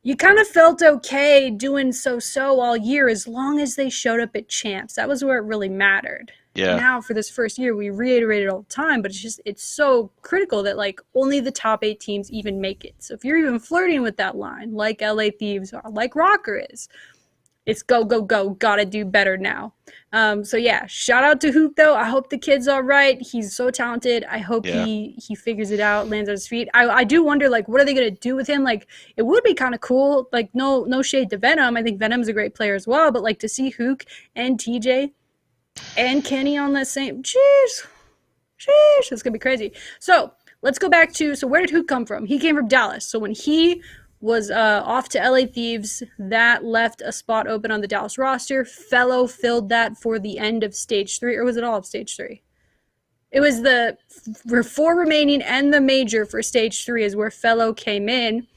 you kind of felt okay doing so all year as long as they showed up at champs. That was where it really mattered. Yeah. Now for this first year, we reiterated all the time, but it's so critical that only the top 8 teams even make it. So if you're even flirting with that line, like LA Thieves are, like RØKKR is, it's go, gotta do better now. So yeah, shout out to Huke though. I hope the kid's all right. He's so talented. I hope he figures it out, lands on his feet. I do wonder what are they gonna do with him? It would be kind of cool. No shade to Venom. I think Venom's a great player as well. But to see Huke and TJ and Kenny on that same, jeez, it's gonna be crazy. So let's go back to, so where did Huke come from? He came from Dallas. So when he was off to LA Thieves, that left a spot open on the Dallas roster. Fellow filled that for the end of stage 3, or was it all of stage 3? It was the 4 remaining and the major for stage 3 is where Fellow came in.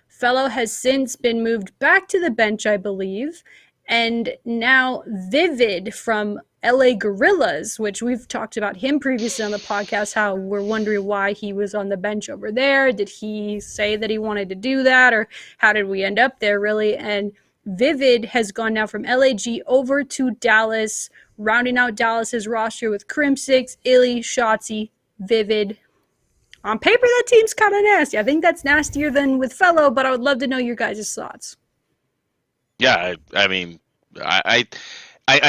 Fellow has since been moved back to the bench, I believe. And now Vivid from LA Gorillas, which we've talked about him previously on the podcast, how we're wondering why he was on the bench over there. Did he say that he wanted to do that, or how did we end up there, really? And Vivid has gone now from LAG over to Dallas, rounding out Dallas's roster with Crimsix, Illy, Shotzi, Vivid. On paper, that team's kind of nasty. I think that's nastier than with Fellow, but I would love to know your guys' thoughts. Yeah, I mean, I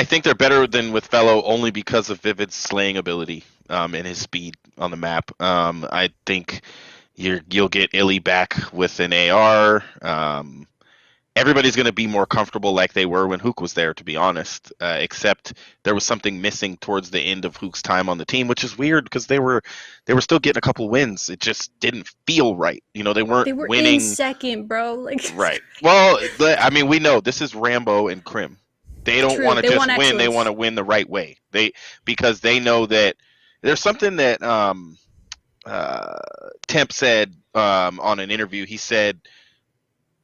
think they're better than with Fellow only because of Vivid's slaying ability and his speed on the map. I think you'll get Illy back with an AR. Everybody's going to be more comfortable like they were when Huke was there, to be honest, except there was something missing towards the end of Huke's time on the team, which is weird because they were still getting a couple wins. It just didn't feel right. You know, they were winning in second, bro. Like right. Well, I mean, we know this is Rambo and Crim. They don't want to just win. Excellence. They want to win the right way. Because they know that there's something that Temp said on an interview. He said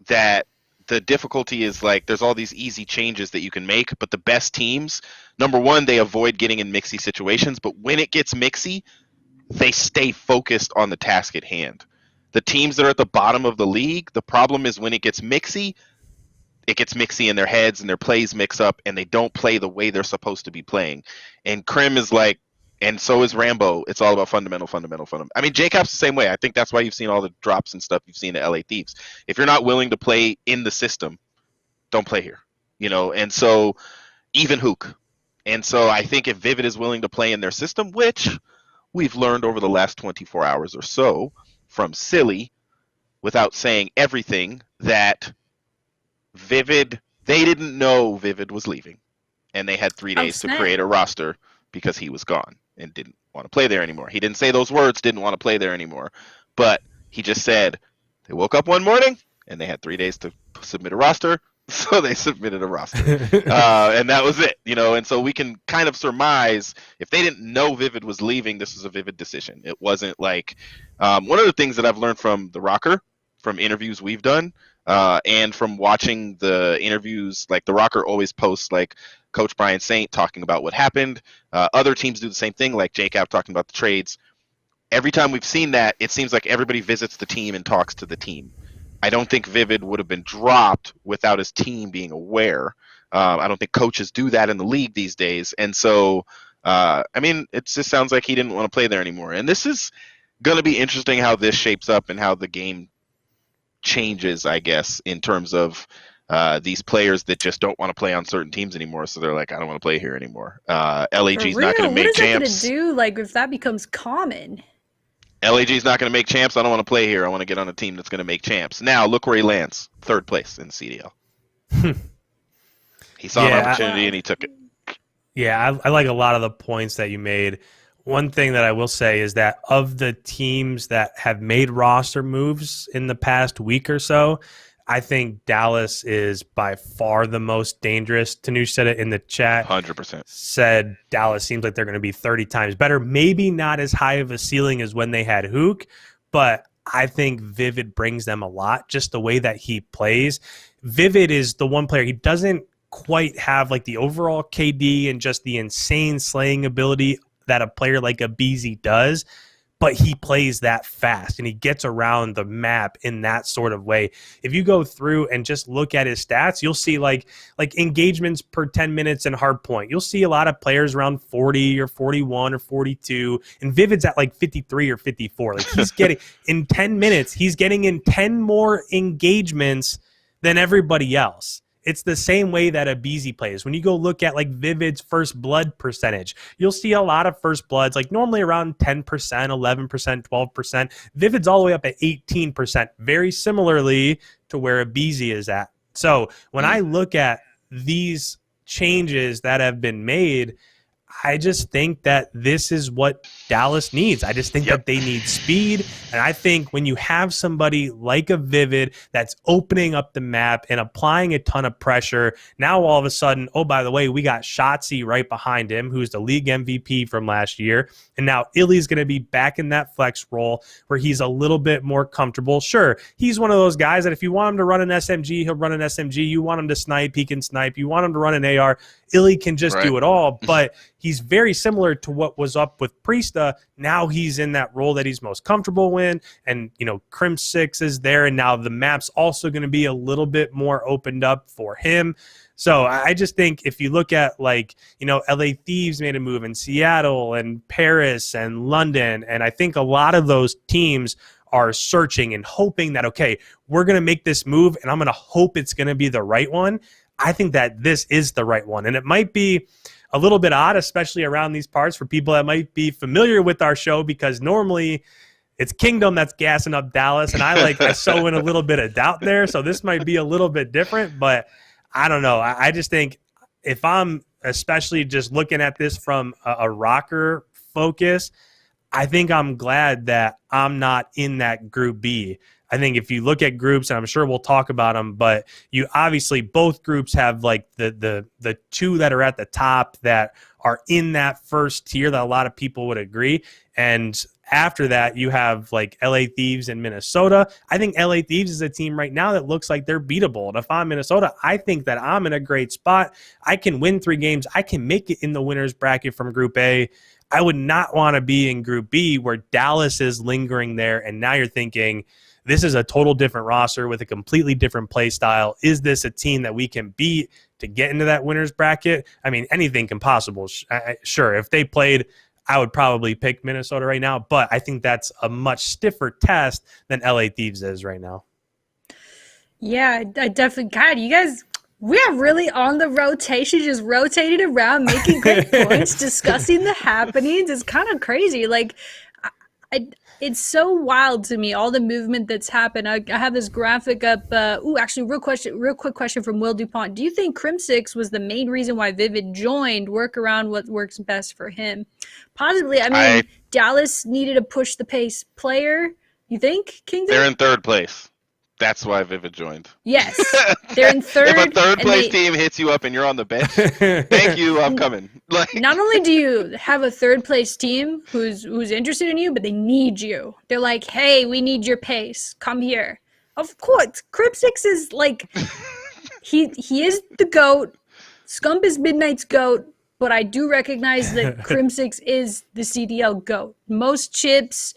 that the difficulty is like there's all these easy changes that you can make, but the best teams, number one, they avoid getting in mixy situations, but when it gets mixy, they stay focused on the task at hand. The teams that are at the bottom of the league, the problem is when it gets mixy in their heads and their plays mix up and they don't play the way they're supposed to be playing. And Crim is like, and so is Rambo. It's all about fundamental. I mean, JCap's the same way. I think that's why you've seen all the drops and stuff you've seen at LA Thieves. If you're not willing to play in the system, don't play here. You know, and so even Huke. And so I think if Vivid is willing to play in their system, which we've learned over the last 24 hours or so from Silly, without saying everything, that Vivid, they didn't know Vivid was leaving. And they had 3 days to create a roster because he was gone and didn't want to play there anymore. He didn't say those words, didn't want to play there anymore. But he just said they woke up one morning and they had 3 days to submit a roster. So they submitted a roster. And that was it, you know. And so we can kind of surmise if they didn't know Vivid was leaving, this was a Vivid decision. It wasn't like one of the things that I've learned from the RØKKR, from interviews we've done, and from watching the interviews, like the RØKKR always posts like Coach Brian Saint talking about what happened. Other teams do the same thing, like JCap talking about the trades. Every time we've seen that, it seems like everybody visits the team and talks to the team. I don't think Vivid would have been dropped without his team being aware. I don't think coaches do that in the league these days. And so, I mean, it just sounds like he didn't want to play there anymore. And this is going to be interesting how this shapes up and how the game changes, I guess, in terms of these players that just don't want to play on certain teams anymore. So they're like, I don't want to play here anymore. LAG's not going to make champs. What is that going to do, like, if that becomes common? LAG's not going to make champs. I don't want to play here. I want to get on a team that's going to make champs. Now, look where he lands. 3rd place in CDL. He saw an opportunity and he took it. Yeah, I like a lot of the points that you made. One thing that I will say is that of the teams that have made roster moves in the past week or so, I think Dallas is by far the most dangerous. Tanush said it in the chat. 100%. Said Dallas seems like they're going to be 30 times better. Maybe not as high of a ceiling as when they had Huke, but I think Vivid brings them a lot, just the way that he plays. Vivid is the one player, he doesn't quite have like the overall KD and just the insane slaying ability that a player like a BZ does, but he plays that fast and he gets around the map in that sort of way. If you go through and just look at his stats, you'll see like engagements per 10 minutes and hard point. You'll see a lot of players around 40 or 41 or 42, and Vivid's at like 53 or 54. Like he's getting in 10 minutes, he's getting in 10 more engagements than everybody else. It's the same way that a BZ plays. When you go look at like Vivid's first blood percentage, you'll see a lot of first bloods, like normally around 10%, 11%, 12%. Vivid's all the way up at 18%, very similarly to where a BZ is at. So when I look at these changes that have been made, I just think that this is what Dallas needs. I just think that they need speed. And I think when you have somebody like a Vivid that's opening up the map and applying a ton of pressure, now all of a sudden, oh, by the way, we got Shotzi right behind him, who's the league MVP from last year. And now Illy's going to be back in that flex role where he's a little bit more comfortable. Sure, he's one of those guys that if you want him to run an SMG, he'll run an SMG. You want him to snipe, he can snipe. You want him to run an AR, Illy can just do it all. But he's very similar to what was up with Priesta. Now he's in that role that he's most comfortable in. And, you know, Crim6 is there. And now the map's also going to be a little bit more opened up for him. So I just think if you look at, like, you know, LA Thieves made a move in Seattle and Paris and London. And I think a lot of those teams are searching and hoping that, okay, we're going to make this move and I'm going to hope it's going to be the right one. I think that this is the right one. And it might be a little bit odd, especially around these parts, for people that might be familiar with our show, because normally it's Kingdom that's gassing up Dallas, and I sow in a little bit of doubt there. So this might be a little bit different, but I don't know. I just think if I'm especially just looking at this from a RØKKR focus, I think I'm glad that I'm not in that group B. I think if you look at groups, and I'm sure we'll talk about them, but you obviously both groups have like the two that are at the top that are in that first tier that a lot of people would agree. And after that, you have like LA Thieves and Minnesota. I think LA Thieves is a team right now that looks like they're beatable. And if I'm Minnesota, I think that I'm in a great spot. I can win 3 games. I can make it in the winner's bracket from Group A. I would not want to be in Group B where Dallas is lingering there. And now you're thinking, this is a total different roster with a completely different play style. Is this a team that we can beat to get into that winner's bracket? I mean, anything can possible. Sure, if they played, I would probably pick Minnesota right now, but I think that's a much stiffer test than LA Thieves is right now. Yeah, I definitely, God, you guys, we are really on the rotation, just rotating around, making great points, discussing the happenings. It's kind of crazy. Like, it's so wild to me, all the movement that's happened. I have this graphic up. Actually, real quick question from Will DuPont. Do you think Crim6 was the main reason why Vivid joined? Work around what works best for him. Possibly. I mean, Dallas needed a push the pace player. You think, Kingdom? They're in 3rd place. That's why Vivid joined. Yes, they're in 3rd. If a 3rd place team hits you up and you're on the bench, thank you, I'm coming. Like, not only do you have a 3rd place team who's interested in you, but they need you. They're like, hey, we need your pace. Come here. Of course, Crim6 is like, he is the GOAT. Scump is MiDNiTE's GOAT, but I do recognize that Crim6 is the CDL GOAT. Most chips,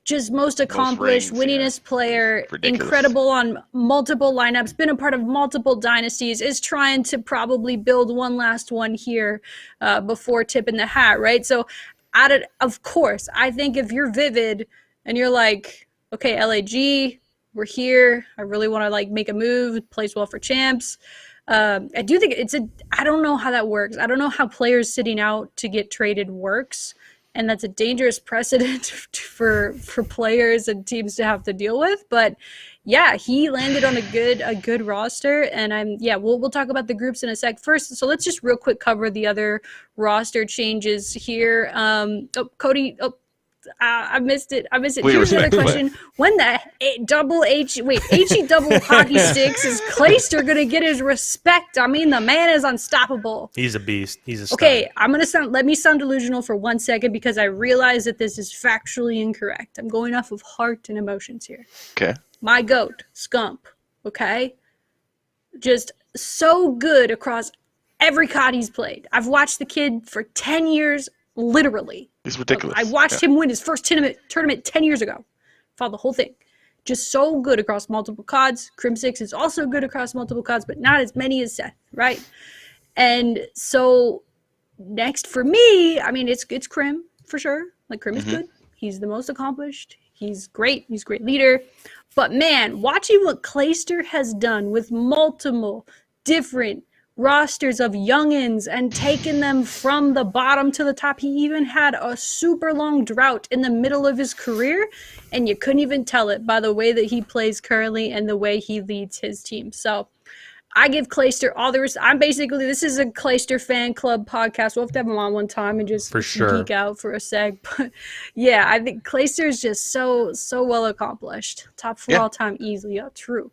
just most accomplished, winningest player, incredible on multiple lineups, been a part of multiple dynasties, is trying to probably build one last one here before tipping the hat, right? So, of course, I think if you're Vivid and you're like, okay, LAG, we're here. I really want to like make a move. It plays well for champs. I do think I don't know how that works. I don't know how players sitting out to get traded works. And that's a dangerous precedent for players and teams to have to deal with. But yeah, he landed on a good roster. And we'll talk about the groups in a sec. First, so let's just real quick cover the other roster changes here. Cody, I missed it. Here's another question. When the HE double hockey sticks is Clayster gonna get his respect? I mean, the man is unstoppable. He's a beast. He's a star. Okay, let me sound delusional for 1 second because I realize that this is factually incorrect. I'm going off of heart and emotions here. Okay. My GOAT, Scump, okay? Just so good across every COD he's played. I've watched the kid for 10 years, literally. He's ridiculous. I watched him win his first tournament 10 years ago. Followed the whole thing. Just so good across multiple CODs. Crim6 is also good across multiple CODs, but not as many as Seth, right? And so next for me, I mean, it's Crim for sure. Like, Crim is good. He's the most accomplished. He's great. He's a great leader. But man, watching what Clayster has done with multiple different rosters of youngins and taken them from the bottom to the top. He even had a super long drought in the middle of his career, and you couldn't even tell it by the way that he plays currently and the way he leads his team. So I give Clayster all the this is a Clayster fan club podcast. We'll have to have him on one time and just For sure. geek out for a sec. But yeah, I think Clayster is just so well accomplished. Top 4 all time easily. Yeah, true.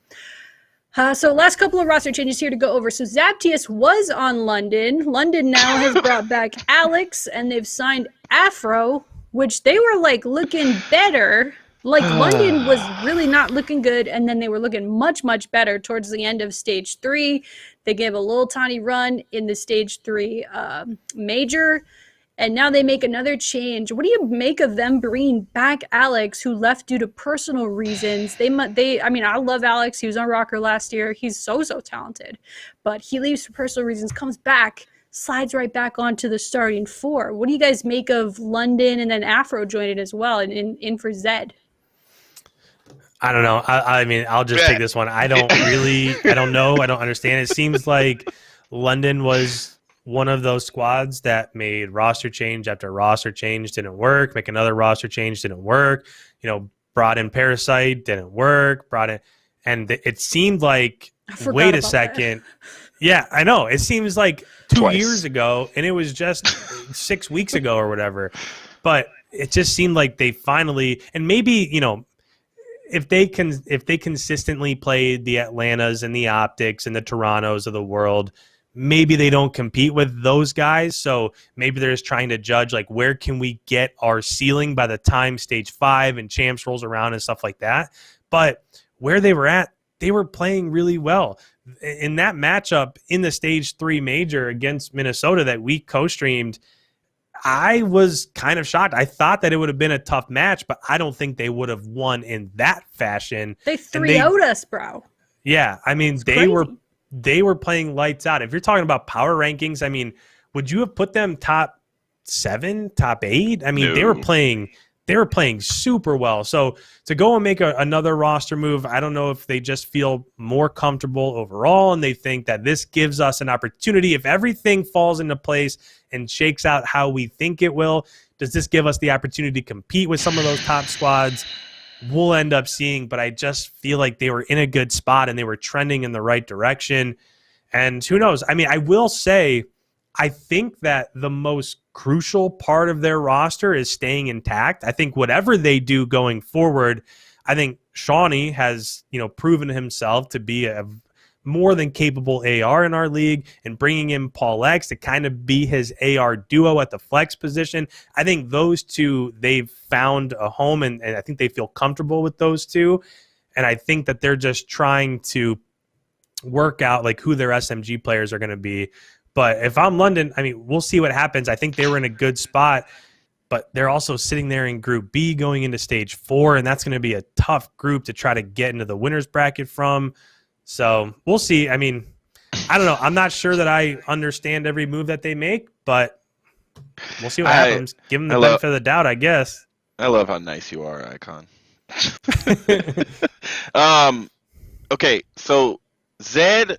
So last couple of roster changes here to go over. So Zaptius was on London. London now has brought back Alex, and they've signed Afro, which they were like looking better. Like London was really not looking good, and then they were looking much better towards the end of stage 3. They gave a little tiny run in the stage 3 major, and now they make another change. What do you make of them bringing back Alex, who left due to personal reasons? I mean, I love Alex. He was on RØKKR last year. He's so talented, but he leaves for personal reasons, comes back, slides right back onto the starting 4. What do you guys make of London and then Afro joining as well in for Zed? I don't know. I mean, I'll just take this one. I don't know. I don't understand. It seems like London was one of those squads that made roster change after roster change, didn't work. Make another roster change, didn't work. Brought in Parasite, didn't work. And it seemed like, wait a second. Yeah, I know. It seems like 2 years ago, and it was just 6 weeks ago or whatever. But it just seemed like they finally, and maybe, if they consistently play the Atlantas and the Optics and the Torontos of the world, maybe they don't compete with those guys. So maybe they're just trying to judge, like, where can we get our ceiling by the time stage 5 and champs rolls around and stuff like that. But where they were at, they were playing really well. In that matchup in the stage 3 major against Minnesota that we co-streamed, I was kind of shocked. I thought that it would have been a tough match, but I don't think they would have won in that fashion. They 3-0'd us, bro. Yeah, I mean, they were playing lights out. If you're talking about power rankings, I mean, would you have put them top 7, top 8? I mean, No. they were playing super well. So to go and make another roster move, I don't know if they just feel more comfortable overall and they think that this gives us an opportunity. If everything falls into place and shakes out how we think it will, does this give us the opportunity to compete with some of those top squads? We'll end up seeing, but I just feel like they were in a good spot and they were trending in the right direction. And who knows? I mean, I will say, I think that the most crucial part of their roster is staying intact. I think whatever they do going forward, I think Shawnee has, proven himself to be a more than capable AR in our league, and bringing in Paul X to kind of be his AR duo at the flex position. I think those two, they've found a home, and I think they feel comfortable with those two. And I think that they're just trying to work out like who their SMG players are going to be. But if I'm London, I mean, we'll see what happens. I think they were in a good spot, but they're also sitting there in Group B going into Stage 4, and that's going to be a tough group to try to get into the winner's bracket from. So we'll see. I mean, I don't know. I'm not sure that I understand every move that they make, but we'll see what happens. Give them the benefit of the doubt, I guess. I love how nice you are, Icon. Okay, so Zed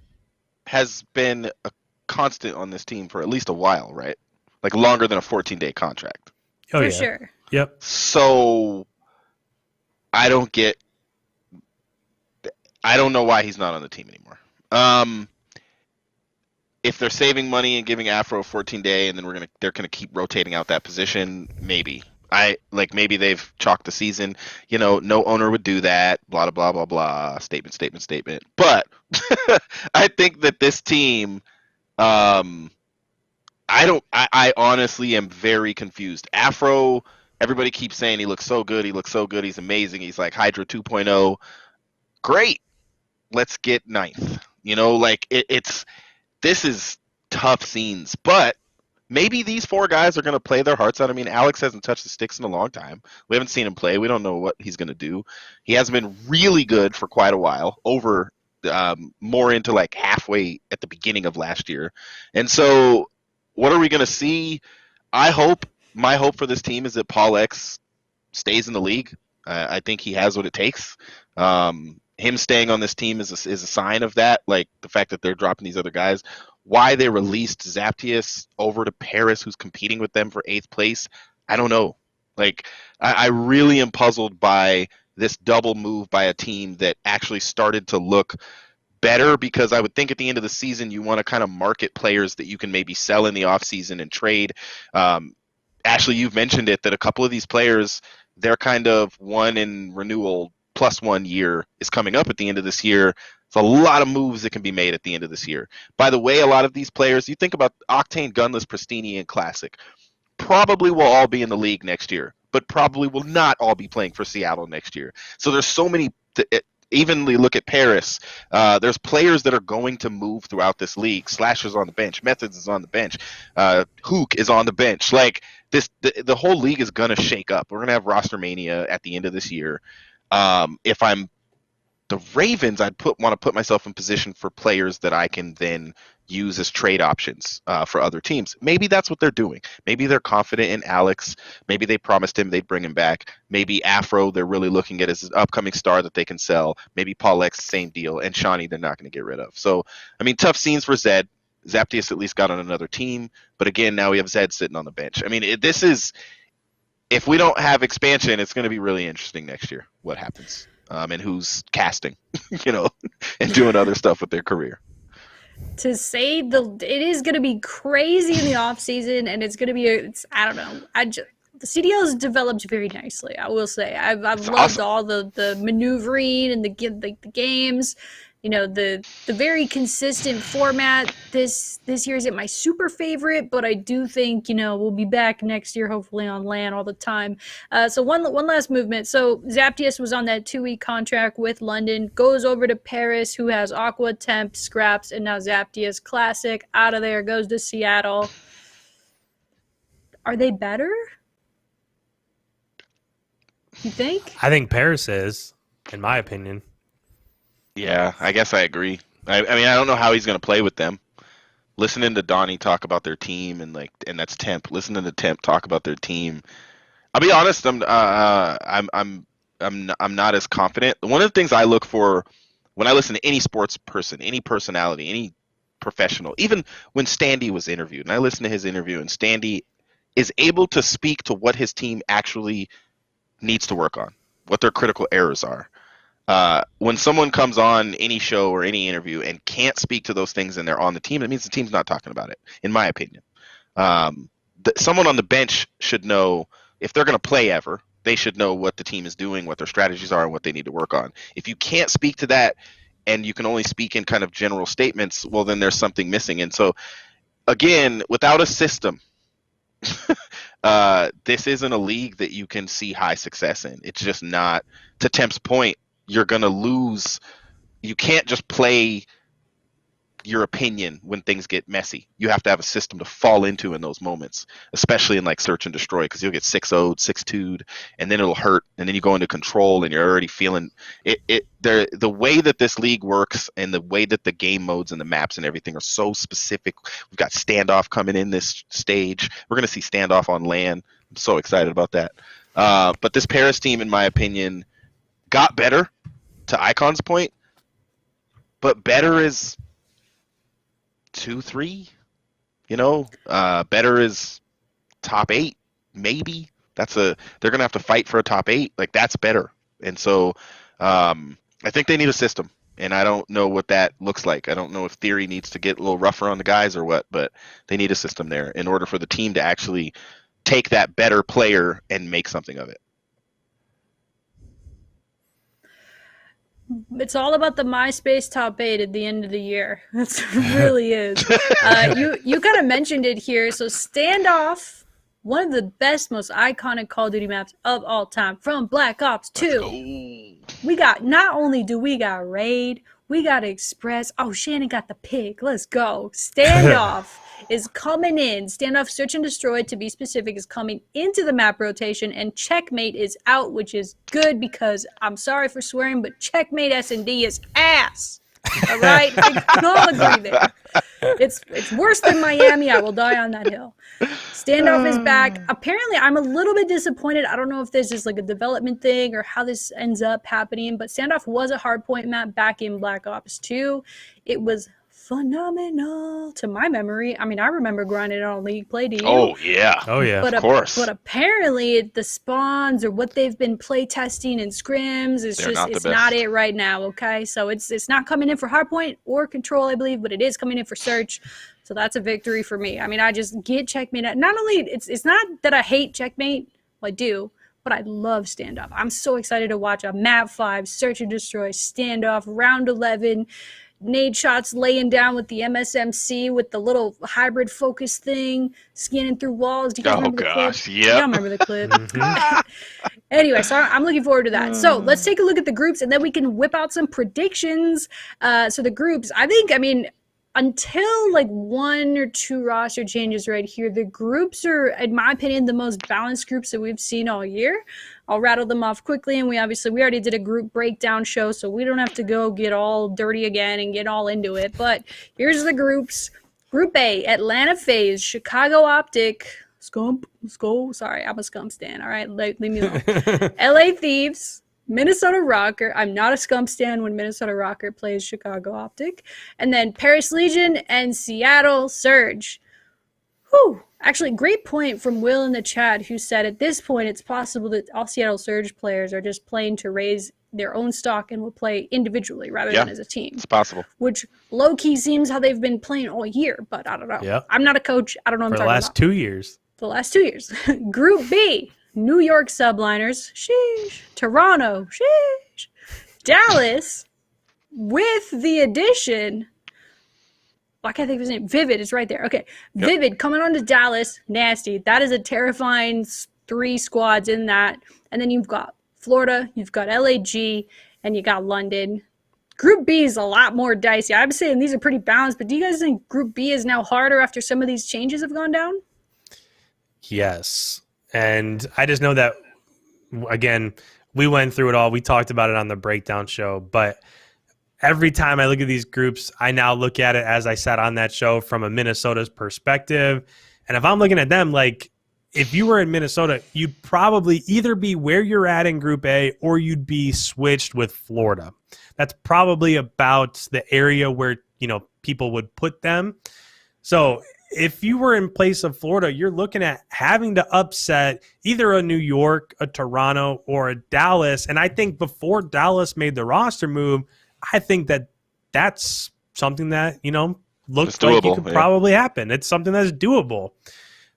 has been a constant on this team for at least a while, right? Like longer than a 14-day contract. Oh, for sure. Yep. So I don't know why he's not on the team anymore. If they're saving money and giving Afro a 14-day, and then they're gonna keep rotating out that position, maybe. Maybe they've chalked the season. No owner would do that. Blah blah blah blah. Statement. But I think that this team, I honestly am very confused. Afro, everybody keeps saying he looks so good. He's amazing. He's like Hydra 2.0. Great. Let's get ninth. This is tough scenes, but maybe these 4 guys are going to play their hearts out. I mean, Alex hasn't touched the sticks in a long time. We haven't seen him play. We don't know what he's going to do. He hasn't been really good for quite a while, more into like halfway at the beginning of last year. And so what are we going to see? My hope for this team is that Paul X stays in the league. I think he has what it takes. Him staying on this team is a sign of that, like the fact that they're dropping these other guys. Why they released Zaptius over to Paris, who's competing with them for 8th place, I don't know. I really am puzzled by this double move by a team that actually started to look better because I would think at the end of the season you want to kind of market players that you can maybe sell in the offseason and trade. Ashley, you've mentioned it, that a couple of these players, they're kind of one in renewal plus 1 year is coming up at the end of this year. It's a lot of moves that can be made at the end of this year. By the way, a lot of these players, you think about Octane, Gunless, Pristini, and Classic, probably will all be in the league next year, but probably will not all be playing for Seattle next year. So there's so many, evenly look at Paris, there's players that are going to move throughout this league. Slasher's on the bench, Methods is on the bench, Huke is on the bench. Like this, the whole league is going to shake up. We're going to have roster mania at the end of this year. If I'm the Ravens, I'd want to put myself in position for players that I can then use as trade options for other teams. Maybe that's what they're doing. Maybe they're confident in Alex. Maybe they promised him they'd bring him back. Maybe Afro, they're really looking at as an upcoming star that they can sell. Maybe Paul X, same deal. And Shawnee, they're not going to get rid of. So, I mean, tough scenes for Zed. Zaptius at least got on another team. But again, now we have Zed sitting on the bench. I mean, this is, if we don't have expansion, it's going to be really interesting next year what happens. And who's casting, and doing other stuff with their career. To say it is going to be crazy in the off season, and it's going to be I don't know. The CDL has developed very nicely. I will say I've loved awesome. All the maneuvering and the games. The very consistent format this year isn't my super favorite, but I do think, we'll be back next year, hopefully on LAN all the time. So one last movement. So Zaptius was on that 2-week contract with London, goes over to Paris, who has Aqua, Temp, Scraps, and now Zaptius Classic out of there, goes to Seattle. Are they better? You think? I think Paris is, in my opinion. Yeah, I guess I agree. I mean, I don't know how he's going to play with them. Listening to Donnie talk about their team and that's Temp. Listening to Temp talk about their team. I'll be honest. I'm not as confident. One of the things I look for when I listen to any sports person, any personality, any professional, even when Standy was interviewed, and I listened to his interview, and Standy is able to speak to what his team actually needs to work on, what their critical errors are. When someone comes on any show or any interview and can't speak to those things and they're on the team, it means the team's not talking about it, in my opinion. Someone on the bench should know, if they're going to play ever, they should know what the team is doing, what their strategies are, and what they need to work on. If you can't speak to that and you can only speak in kind of general statements, well, then there's something missing. And so, again, without a system, this isn't a league that you can see high success in. It's just not. To Temp's point, you're going to lose. You can't just play your opinion when things get messy. You have to have a system to fall into in those moments, especially in like search and destroy, because you'll get 6-0'd, 6-2'd, and then it'll hurt. And then you go into control and you're already feeling it. The way that this league works and the way that the game modes and the maps and everything are so specific. We've got Standoff coming in this stage. We're going to see Standoff on LAN. I'm so excited about that. But this Paris team, in my opinion, got better, to IKON's point, but better is 2-3, better is top 8, maybe. They're gonna have to fight for a top 8. Like, that's better. And so I think they need a system, and I don't know what that looks like. I don't know if Theory needs to get a little rougher on the guys or what, but they need a system there in order for the team to actually take that better player and make something of it. It's all about the MySpace top 8 at the end of the year. It really is. You kind of mentioned it here. So Standoff, one of the best, most iconic Call of Duty maps of all time, from Black Ops 2. We got, not only do we got Raid, we got Express. Oh, Shannon got the pick. Let's go. Standoff is coming in. Standoff Search and Destroy, to be specific, is coming into the map rotation, and Checkmate is out, which is good because, I'm sorry for swearing, but Checkmate S&D is ass. All right? We can all agree there. It's worse than Miami. I will die on that hill. Standoff is back. Apparently, I'm a little bit disappointed. I don't know if there's just like a development thing or how this ends up happening, but Standoff was a hardpoint map back in Black Ops 2. It was phenomenal to my memory. I mean, I remember grinding on league play. Do you? Oh yeah. Oh yeah. But of course. But apparently, the spawns or what they've been play testing in scrims is They're not the it's not best. it right now. Okay, so it's not coming in for hardpoint or control, I believe, but it is coming in for search. So that's a victory for me. I mean, I just get checkmate. Not only it's not that I hate checkmate, well, I do, but I love standoff. I'm so excited to watch a map 5 search and destroy standoff round 11. Nade shots laying down with the MSMC with the little hybrid focus thing, scanning through walls. Do you guys remember the clip? Yep. Y'all remember the clip? Anyway, so I'm looking forward to that. So let's take a look at the groups, and then we can whip out some predictions. So the groups, I mean, until like 1 or 2 roster changes right here, the groups are, in my opinion, the most balanced groups that we've seen all year. I'll rattle them off quickly, and we already did a group breakdown show, so we don't have to go get all dirty again and get all into it. But here's the groups. Group A, Atlanta FaZe, Chicago Optic, sorry, I'm a Scum stan, all right? Leave me alone. LA Thieves, Minnesota RØKKR. I'm not a Scum stan when Minnesota RØKKR plays Chicago Optic. And then Paris Legion and Seattle Surge. Whew. Actually, great point from Will in the chat, who said at this point it's possible that all Seattle Surge players are just playing to raise their own stock and will play individually rather than as a team. It's possible. Which low-key seems how they've been playing all year, but I don't know. Yep. I'm not a coach. I don't know what I'm For the talking last about. 2 years. The last 2 years. Group B, New York Subliners, sheesh. Toronto, sheesh. Dallas, with the addition, I can't think of his name. Vivid is right there. Okay. Yep. Vivid coming on to Dallas, nasty. That is a terrifying 3 squads in that. And then you've got Florida, you've got LAG, and you got London. Group B is a lot more dicey. I'm saying these are pretty balanced, but do you guys think Group B is now harder after some of these changes have gone down? Yes. And I just know that, again, we went through it all. We talked about it on the breakdown show. But every time I look at these groups, I now look at it, as I said on that show, from a Minnesota's perspective. And if I'm looking at them, like, if you were in Minnesota, you'd probably either be where you're at in Group A or you'd be switched with Florida. That's probably about the area where, people would put them. So if you were in place of Florida, you're looking at having to upset either a New York, a Toronto, or a Dallas. And I think before Dallas made the roster move, I think that that's something that, looks like it could probably happen. It's something that's doable.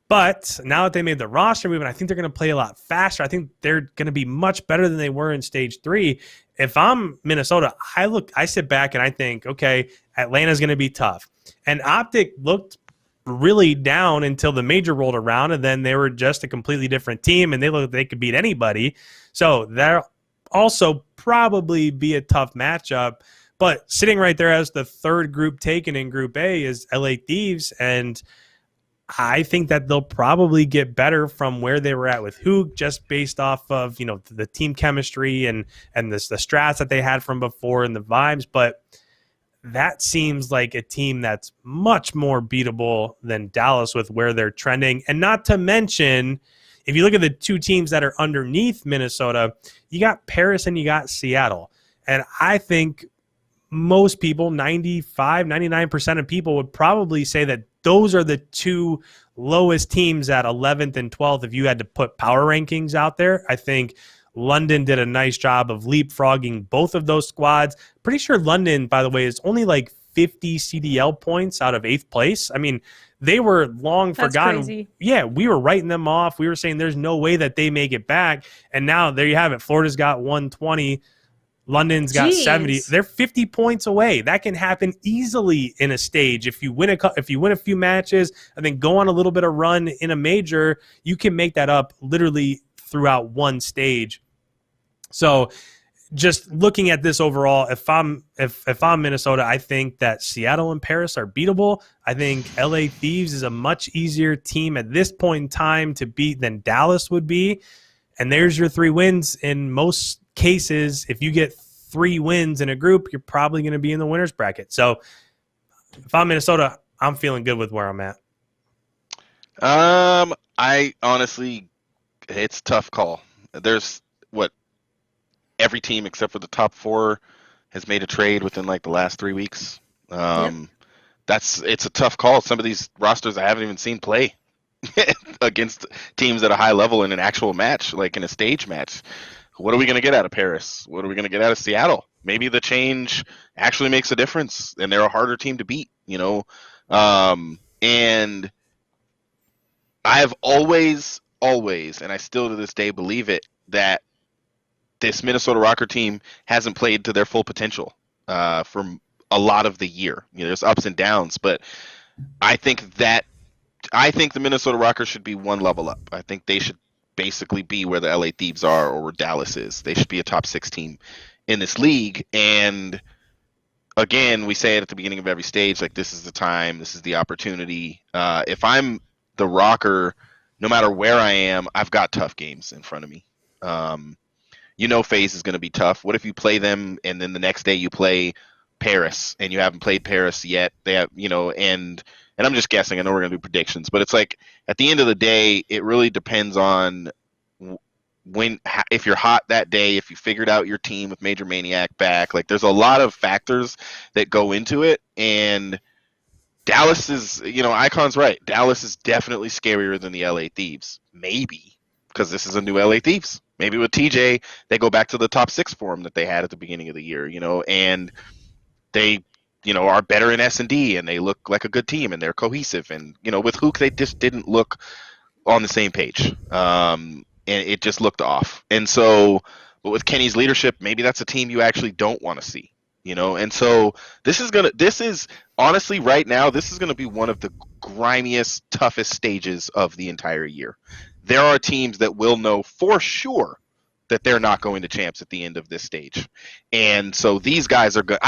But now that they made the roster move, and I think they're going to play a lot faster, I think they're going to be much better than they were in Stage 3. If I'm Minnesota, I sit back and I think, okay, Atlanta's going to be tough. And Optic looked really down until the major rolled around, and then they were just a completely different team, and they looked like they could beat anybody. So they'll also probably be a tough matchup. But sitting right there as the third group taken in Group A is LA Thieves, and I think that they'll probably get better from where they were at with Huke, just based off of, the team chemistry and the strats that they had from before and the vibes. But that seems like a team that's much more beatable than Dallas with where they're trending. And not to mention, if you look at the 2 teams that are underneath Minnesota, you got Paris and you got Seattle. And I think most people, 99% of people would probably say that those are the 2 lowest teams at 11th and 12th if you had to put power rankings out there. I think London did a nice job of leapfrogging both of those squads. Pretty sure London, by the way, is only like 50 CDL points out of 8th place. I mean, they were long forgotten. Crazy. Yeah, we were writing them off. We were saying there's no way that they make it back. And now there you have it. Florida's got 120. London's got 70. They're 50 points away. That can happen easily in a stage. If you win a few matches and then go on a little bit of run in a major, you can make that up literally throughout one stage. So just looking at this overall, if I'm Minnesota, I think that Seattle and Paris are beatable. I think LA Thieves is a much easier team at this point in time to beat than Dallas would be. And there's your 3 wins. In most cases, if you get 3 wins in a group, you're probably going to be in the winner's bracket. So if I'm Minnesota, I'm feeling good with where I'm at. I honestly, it's a tough call. There's every team except for the top 4 has made a trade within like the last 3 weeks. Yep. it's a tough call. Some of these rosters I haven't even seen play against teams at a high level in an actual match, like in a stage match. What are we going to get out of Paris? What are we going to get out of Seattle? Maybe the change actually makes a difference, and they're a harder team to beat. And I've always, and I still to this day believe it, that this Minnesota RØKKR team hasn't played to their full potential for a lot of the year. There's ups and downs, but I think the Minnesota RØKKR should be one level up. I think they should basically be where the LA Thieves are or where Dallas is. They should be a top 6 team in this league. And again, we say it at the beginning of every stage, like, this is the time, this is the opportunity. If I'm the RØKKR, no matter where I am, I've got tough games in front of me. FaZe is going to be tough. What if you play them and then the next day you play Paris and you haven't played Paris yet? They have, and I'm just guessing. I know we're going to do predictions, but it's like at the end of the day, it really depends on if you're hot that day, if you figured out your team with Major Maniac back. Like, there's a lot of factors that go into it, and Dallas is, Icon's right. Dallas is definitely scarier than the LA Thieves. Maybe because this is a new LA Thieves. Maybe with TJ, they go back to the top 6 form that they had at the beginning of the year, and they, are better in S&D, and they look like a good team, and they're cohesive. And, with Huke, they just didn't look on the same page. And it just looked off. And so, but with Kenny's leadership, maybe that's a team you actually don't want to see, And so this is honestly right now, this is going to be one of the grimiest, toughest stages of the entire year. There are teams that will know for sure that they're not going to champs at the end of this stage. And so these guys are good.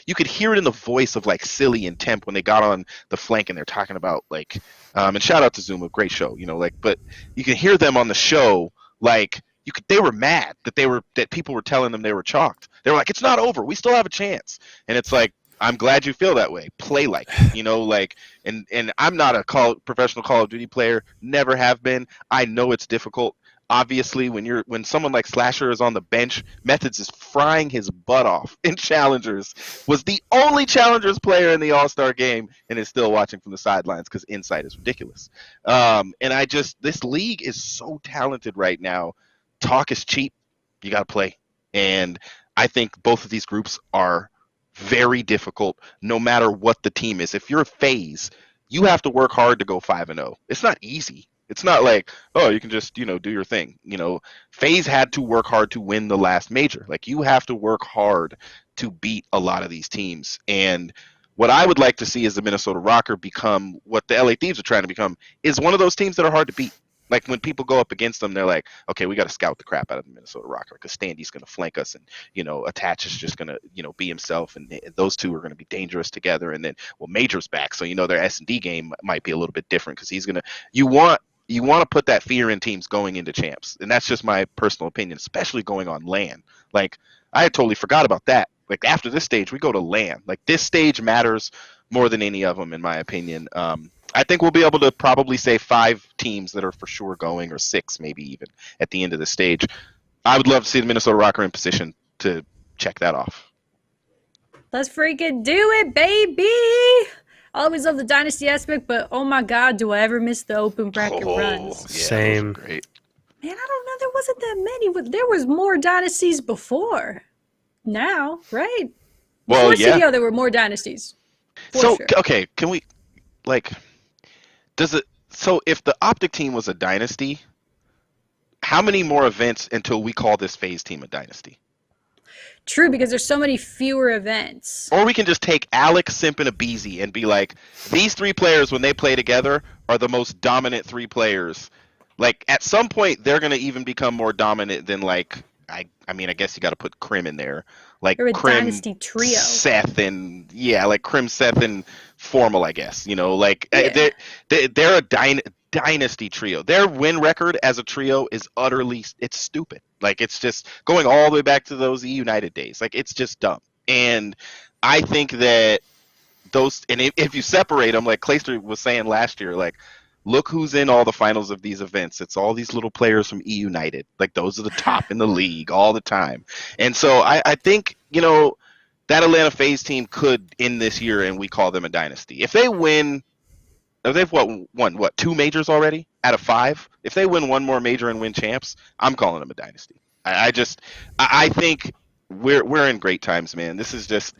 You could hear it in the voice of like Silly and Temp when they got on the flank and they're talking about like, and shout out to Zuma, great show, but you can hear them on the show. Like they were mad that people were telling them they were chalked. They were like, it's not over. We still have a chance. And it's like, I'm glad you feel that way. Play like it, and I'm not a professional Call of Duty player. Never have been. I know it's difficult. Obviously, when someone like Slasher is on the bench, Methods is frying his butt off in Challengers. Was the only Challengers player in the All-Star game, and is still watching from the sidelines because Insight is ridiculous. And this league is so talented right now. Talk is cheap. You got to play, and I think both of these groups are very difficult no matter what the team is. If you're a FaZe, you have to work hard to go 5-0. It's not easy. It's not like, oh, you can just, do your thing. FaZe had to work hard to win the last major. Like, you have to work hard to beat a lot of these teams. And what I would like to see is the Minnesota RØKKR become what the LA Thieves are trying to become, is one of those teams that are hard to beat. Like, when people go up against them, they're like, okay, we got to scout the crap out of the Minnesota RØKKR because Standy's going to flank us, and, Attach is just going to, be himself, and those two are going to be dangerous together. And then, Major's back, so, their S&D game might be a little bit different because he's going to – you want to put that fear in teams going into champs. And that's just my personal opinion, especially going on LAN. Like, I had totally forgot about that. Like, after this stage, we go to LAN. Like, this stage matters more than any of them, in my opinion. I think we'll be able to probably say 5 teams that are for sure going, or 6 maybe even, at the end of the stage. I would love to see the Minnesota RØKKR in position to check that off. Let's freaking do it, baby! I always love the Dynasty aspect, but oh my god, do I ever miss the open bracket runs. Yeah, same. Great. Man, I don't know, there wasn't that many, but there was more Dynasties before. Now, right? Well, before yeah. CDO, there were more Dynasties. So, sure. Okay, can we, like, so if the Optic team was a Dynasty, how many more events until we call this FaZe team a Dynasty? True, because there's so many fewer events. Or we can just take Alex, Simp, and Abizi and be like, these 3 players, when they play together, are the most dominant 3 players. Like, at some point, they're going to even become more dominant than, like, I mean, I guess you got to put Crim in there. Like, or a Crim, Dynasty trio. Seth, and, like Crim, Seth, and Formal, I guess. Like, Yeah. they're a Dynasty trio. Their win record as a trio is utterly, it's stupid. Like, it's just going all the way back to those E-United days. Like, it's just dumb. And I think that those, and if you separate them, like Clayster was saying last year, like, look who's in all the finals of these events. It's all these little players from E-United. Like, those are the top in the league all the time. And so I think, that Atlanta FaZe team could end this year and we call them a dynasty. If they win, they've won 2 majors already out of 5. If they win one more major and win champs, I'm calling them a dynasty. I think we're in great times, man. This is just,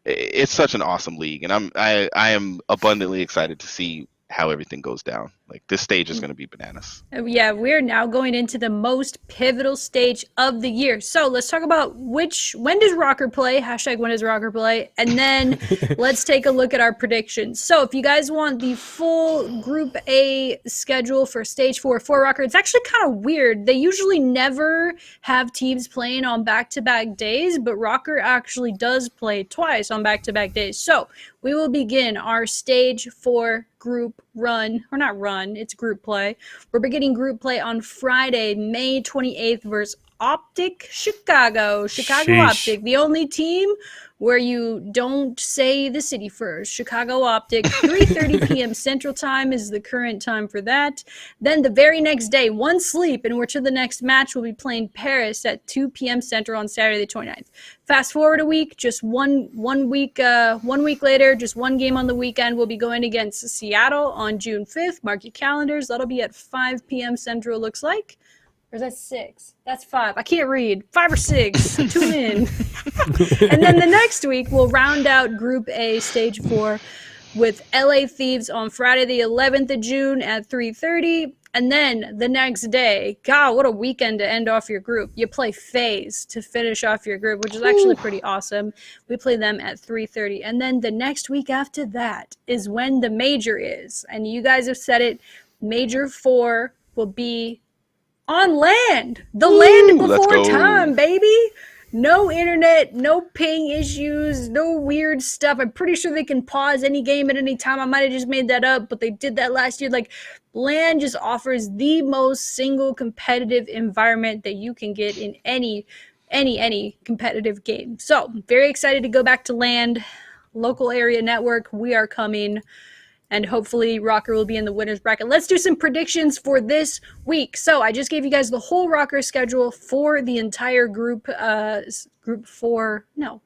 it's such an awesome league, and I am abundantly excited to see how everything goes down. Like, this stage is going to be bananas. Yeah, we're now going into the most pivotal stage of the year. So let's talk about when does RØKKR play? Hashtag when does RØKKR play? And then let's take a look at our predictions. So if you guys want the full Group A schedule for Stage 4 for RØKKR, it's actually kind of weird. They usually never have teams playing on back-to-back days, but RØKKR actually does play twice on back-to-back days. So we will begin our Stage 4 group run, or not run, it's group play. We're beginning group play on Friday, May 28th versus Optic Chicago. Chicago Sheesh. Optic, the only team where you don't say the city first. Chicago Optic, 3:30 p.m. Central Time is the current time for that. Then the very next day, one sleep, and we're to the next match. We'll be playing Paris at 2 p.m. Central on Saturday the 29th. Fast forward a week, just one week later, just one game on the weekend. We'll be going against Seattle on June 5th. Mark your calendars. That'll be at 5 p.m. Central, looks like. Or is that 6? That's 5. I can't read. 5 or 6. Tune in. And then the next week, we'll round out Group A, Stage 4, with LA Thieves on Friday the 11th of June at 3:30. And then the next day, God, what a weekend to end off your group. You play FaZe to finish off your group, which is actually pretty awesome. We play them at 3:30. And then the next week after that is when the major is. And you guys have said it, Major 4 will be on land. The land before time, baby. No internet, no ping issues, no weird stuff. I'm pretty sure they can pause any game at any time. I might have just made that up, but they did that last year. Like, LAN just offers the most single competitive environment that you can get in any competitive game. So, very excited to go back to LAN. Local area network, we are coming. And hopefully RØKKR will be in the winner's bracket. Let's do some predictions for this week. So I just gave you guys the whole RØKKR schedule for the entire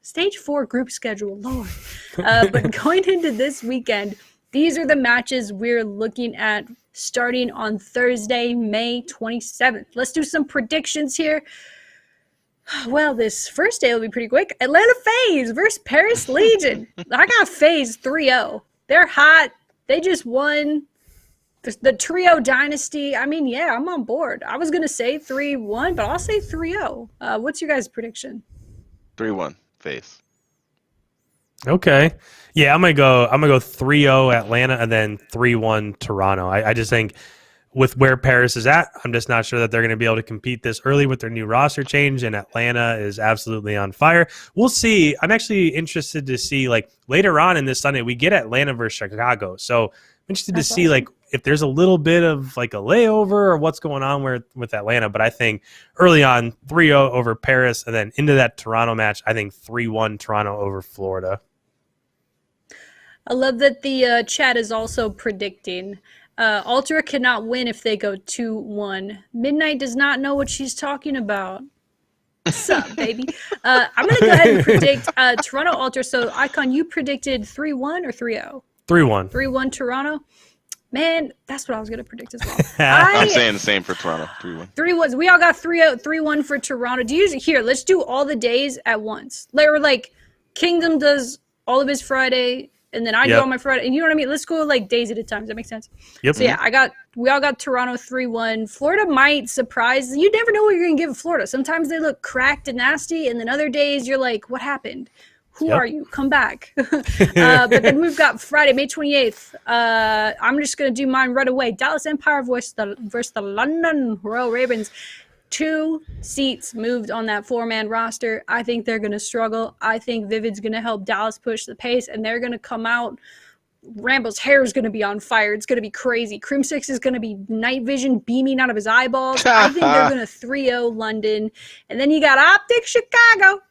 Stage 4 group schedule, Lord. But going into this weekend, these are the matches we're looking at starting on Thursday, May 27th. Let's do some predictions here. Well, this first day will be pretty quick. Atlanta FaZe versus Paris Legion. I got FaZe 3-0. They're hot. They just won the trio dynasty. I mean, yeah, I'm on board. I was going to say 3-1, but I'll say 3-0. What's your guys' prediction? 3-1 FaZe. Okay. Yeah, I'm gonna go 3-0 Atlanta and then 3-1 Toronto. I just think with where Paris is at, I'm just not sure that they're going to be able to compete this early with their new roster change, and Atlanta is absolutely on fire. We'll see. I'm actually interested to see, like, later on in this Sunday, we get Atlanta versus Chicago. So I'm interested to see, like, if there's a little bit of, like, a layover or what's going on with Atlanta. But I think early on, 3-0 over Paris, and then into that Toronto match, I think 3-1 Toronto over Florida. I love that the chat is also predicting Ultra cannot win if they go 2-1. MiDNiTE does not know what she's talking about. What's up, baby? I'm going to go ahead and predict Toronto Ultra. So, IKON, you predicted 3-1 or 3-0? 3-1. 3-1 Toronto. Man, that's what I was going to predict as well. I'm saying the same for Toronto. 3-1. 3-1. We all got 3-1 for Toronto. Here, let's do all the days at once. Like Kingdom does all of his Friday, and then I do all my Friday. And you know what I mean? Let's go like days at a time. Does that make sense? Yep. So yeah, we all got Toronto 3-1. Florida might surprise. You never know what you're gonna give Florida. Sometimes they look cracked and nasty, and then other days you're like, what happened? Who are you? Come back. But then we've got Friday, May 28th. I'm just gonna do mine right away. Dallas Empire versus the London Royal Ravens. 2 seats moved on that 4-man roster. I think they're going to struggle. I think Vivid's going to help Dallas push the pace, and they're going to come out. Rambo's hair is going to be on fire. It's going to be crazy. Crimsix is going to be night vision beaming out of his eyeballs. I think they're going to 3-0 London. And then you got Optic Chicago.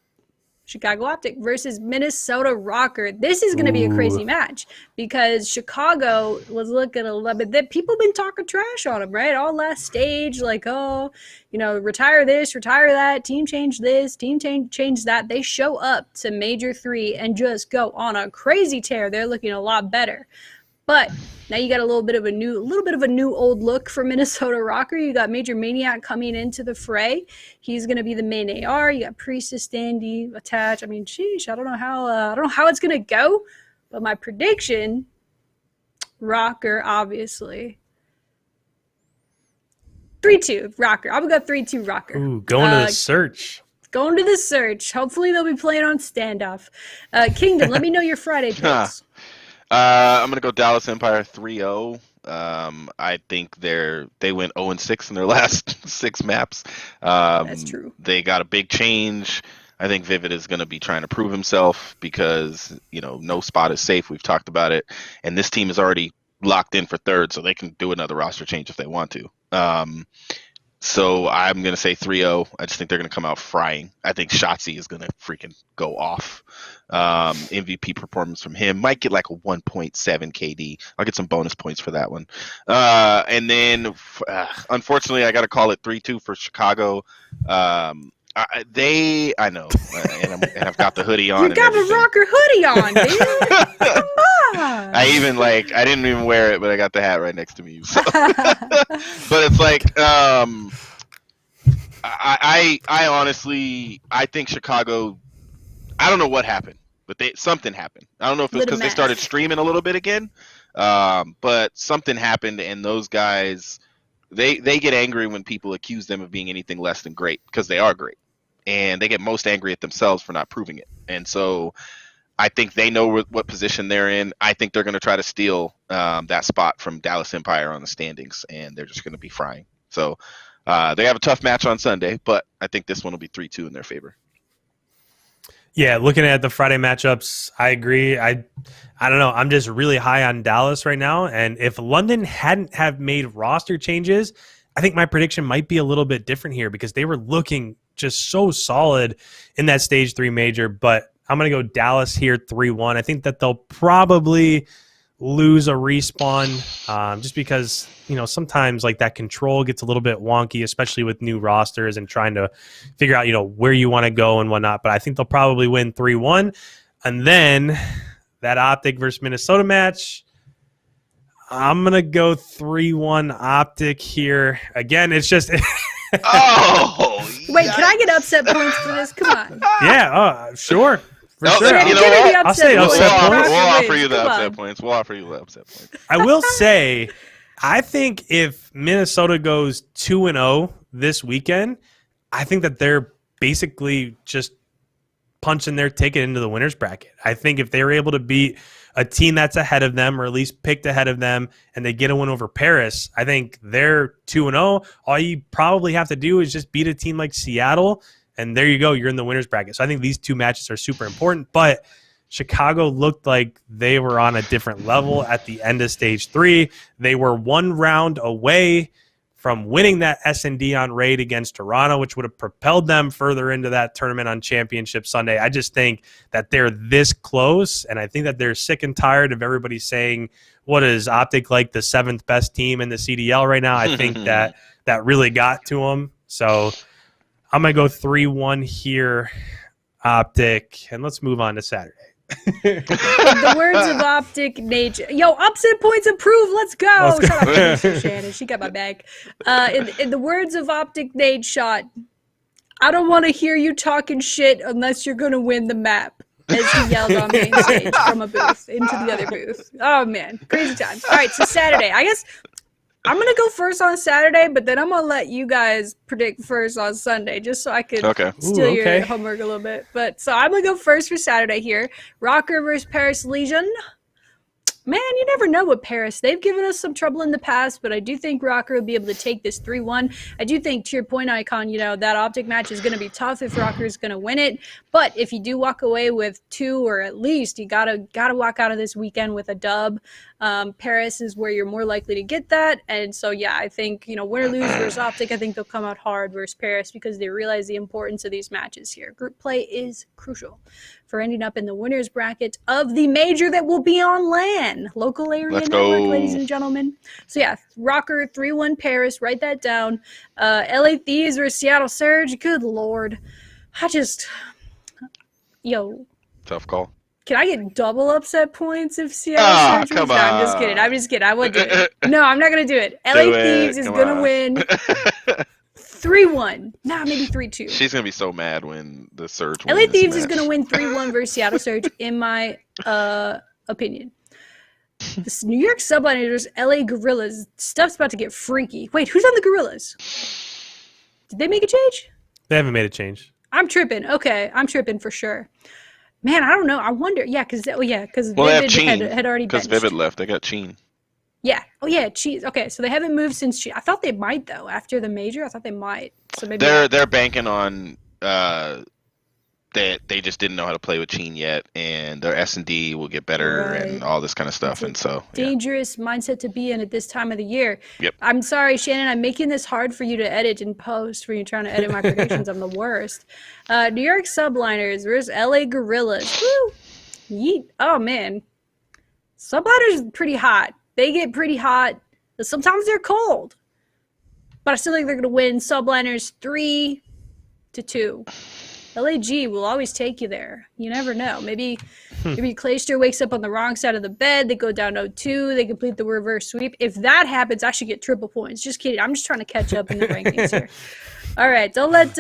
Chicago Optic versus Minnesota RØKKR. This is going to be a crazy match because Chicago was looking a little bit. People been talking trash on them, right? All last stage, like, oh, you know, retire this, retire that, team change this, team change that. They show up to Major 3 and just go on a crazy tear. They're looking a lot better. But now you got a little bit of a new old look for Minnesota RØKKR. You got Major Maniac coming into the fray. He's going to be the main AR. You got Priestess, Standy, Attach. I mean, sheesh, I don't know how it's going to go. But my prediction, RØKKR, obviously. 3-2 RØKKR. I'm going to go 3-2 RØKKR. Ooh, going to the search. Going to the search. Hopefully they'll be playing on Standoff. Kingdom, let me know your Friday picks. I'm gonna go Dallas Empire 3-0. I think they went 0-6 in their last 6 maps. That's true. They got a big change. I think Vivid is going to be trying to prove himself because, you know, no spot is safe. We've talked about it, and this team is already locked in for 3rd, so they can do another roster change if they want to. So I'm going to say 3-0. I just think they're going to come out frying. I think Shotzi is going to freaking go off. MVP performance from him. Might get like a 1.7 KD. I'll get some bonus points for that one. And then, unfortunately, I got to call it 3-2 for Chicago. I know, and I've got the hoodie on. You got the RØKKR hoodie on, dude. Come on. I didn't even wear it, but I got the hat right next to me. So. But it's like, I honestly, I think Chicago. I don't know what happened, but something happened. I don't know if it was because they started streaming a little bit again, but something happened, and those guys, they get angry when people accuse them of being anything less than great because they are great. And they get most angry at themselves for not proving it. And so I think they know what position they're in. I think they're going to try to steal that spot from Dallas Empire on the standings, and they're just going to be frying. So they have a tough match on Sunday, but I think this one will be 3-2 in their favor. Yeah, looking at the Friday matchups, I agree. I don't know. I'm just really high on Dallas right now. And if London hadn't have made roster changes, I think my prediction might be a little bit different here because they were looking just so solid in that stage 3 major. But I'm going to go Dallas here 3-1. I think that they'll probably lose a respawn just because, you know, sometimes like that control gets a little bit wonky, especially with new rosters and trying to figure out, you know, where you want to go and whatnot. But I think they'll probably win 3-1. And then that Optic versus Minnesota match, I'm going to go 3-1 Optic here. Again, it's just... Oh! Wait, can I get upset points for this? Come on. Yeah, sure. For sure. You know what? I'll say upset points. We'll offer you the upset points. We'll offer you the upset points. I will say, I think if Minnesota goes 2-0 this weekend, I think that they're basically just punching their ticket into the winner's bracket. I think if they were able to beat a team that's ahead of them or at least picked ahead of them and they get a win over Paris, I think they're 2-0. All you probably have to do is just beat a team like Seattle, and there you go. You're in the winner's bracket. So I think these 2 matches are super important, but Chicago looked like they were on a different level at the end of stage 3. They were 1 round away from winning that S&D on raid against Toronto, which would have propelled them further into that tournament on Championship Sunday. I just think that they're this close, and I think that they're sick and tired of everybody saying, what is Optic like the 7th best team in the CDL right now? I think that really got to them. So I'm going to go 3-1 here, Optic, and let's move on to Saturday. The words of Optic nature. Yo, upset points approved. Let's go. Shut up, Mr. Shannon. She got my back. In the words of Optic Nate Shot, I don't want to hear you talking shit unless you're going to win the map. As he yelled on main stage from a booth into the other booth. Oh, man. Crazy times. All right, so Saturday. I guess I'm going to go first on Saturday, but then I'm going to let you guys predict first on Sunday, just so I can steal your homework a little bit. But so I'm going to go first for Saturday here. RØKKR versus Paris Legion. Man, you never know with Paris. They've given us some trouble in the past, but I do think RØKKR will be able to take this 3-1. I do think, to your point, Icon, you know, that Optic match is going to be tough if RØKKR is going to win it. But if you do walk away with 2, or at least you gotta walk out of this weekend with a dub, Paris is where you're more likely to get that. And so, yeah, I think, win or lose versus Optic, I think they'll come out hard versus Paris because they realize the importance of these matches here. Group play is crucial for ending up in the winner's bracket of the major that will be on LAN, local area Let's network, go. ladies and gentlemen. So, yeah, RØKKR 3-1 Paris, write that down. LA Thieves versus Seattle Surge, good Lord. Tough call. Can I get double upset points if Seattle Surge come wins? No, I'm just kidding. on. I'm just kidding. I would do it. No, I'm not going to do it. Do LA it. Thieves is Come going to on. win 3-1. Nah, maybe 3-2. She's going to be so mad when the Surge LA wins this Thieves is match. going to win 3-1 versus Seattle Surge, in my opinion. This New York Subliners versus LA Gorillas. Stuff's about to get freaky. Wait, who's on the Gorillas? Did they make a change? They haven't made a change. I'm tripping. Okay, I'm tripping for sure. Man, I don't know. I wonder. Yeah, because Well, they have Vivid Cheen, had already because benched. Vivid left. They got Cheen. Yeah. Oh, yeah. Cheese. Okay, so they haven't moved since. I thought they might though. After the major, I thought they might. So maybe They're banking on that they just didn't know how to play with Cheen yet, and their S&D will get better Right. and all this kind of stuff. And so dangerous mindset to be in at this time of the year. Yep. I'm sorry, Shannon. I'm making this hard for you to edit and post when you're trying to edit my predictions. I'm the worst. New York Subliners versus LA Gorillas. Woo! Yeet. Oh man, Subliners is pretty hot. They get pretty hot. Sometimes they're cold, but I still think they're going to win. Subliners 3-2. LAG will always take you there. You never know. Maybe Clayster wakes up on the wrong side of the bed. They go down 0-2. They complete the reverse sweep. If that happens, I should get triple points. Just kidding. I'm just trying to catch up in the rankings here. All right. Don't let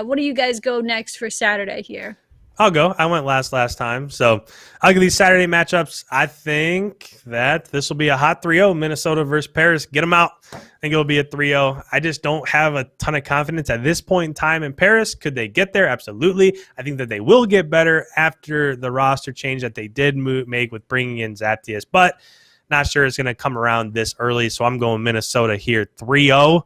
one of you guys go next for Saturday here. I'll go. I went last time. So I'll give these Saturday matchups. I think that this will be a hot 3-0, Minnesota versus Paris. Get them out. I think it'll be a 3-0. I just don't have a ton of confidence at this point in time in Paris. Could they get there? Absolutely. I think that they will get better after the roster change that they did make with bringing in Zaptius, but not sure it's going to come around this early. So I'm going Minnesota here 3-0.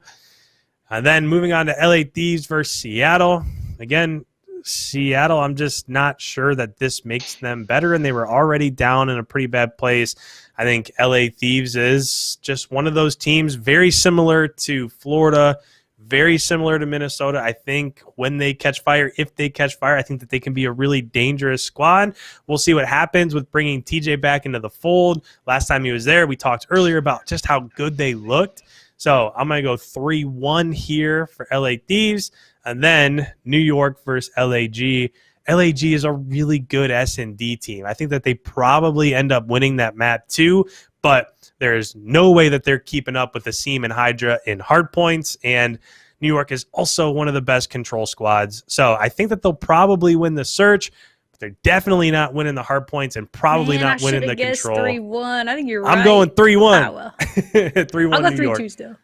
And then moving on to LA Thieves versus Seattle. Again, Seattle, I'm just not sure that this makes them better, and they were already down in a pretty bad place. I think LA Thieves is just one of those teams very similar to Florida, very similar to Minnesota. I think when they catch fire, if they catch fire, I think that they can be a really dangerous squad. We'll see what happens with bringing TJ back into the fold. Last time he was there, we talked earlier about just how good they looked. So I'm going to go 3-1 here for LA Thieves. And then New York versus LAG. LAG is a really good S&D team. I think that they probably end up winning that map too, but there's no way that they're keeping up with the Seam and Hydra in hard points. And New York is also one of the best control squads. So I think that they'll probably win the search. But they're definitely not winning the hard points and probably not winning the control. 3-1. I think you're right. I'm going 3-1. Ah, well. 3-1 I'll go New York. 3-2 still.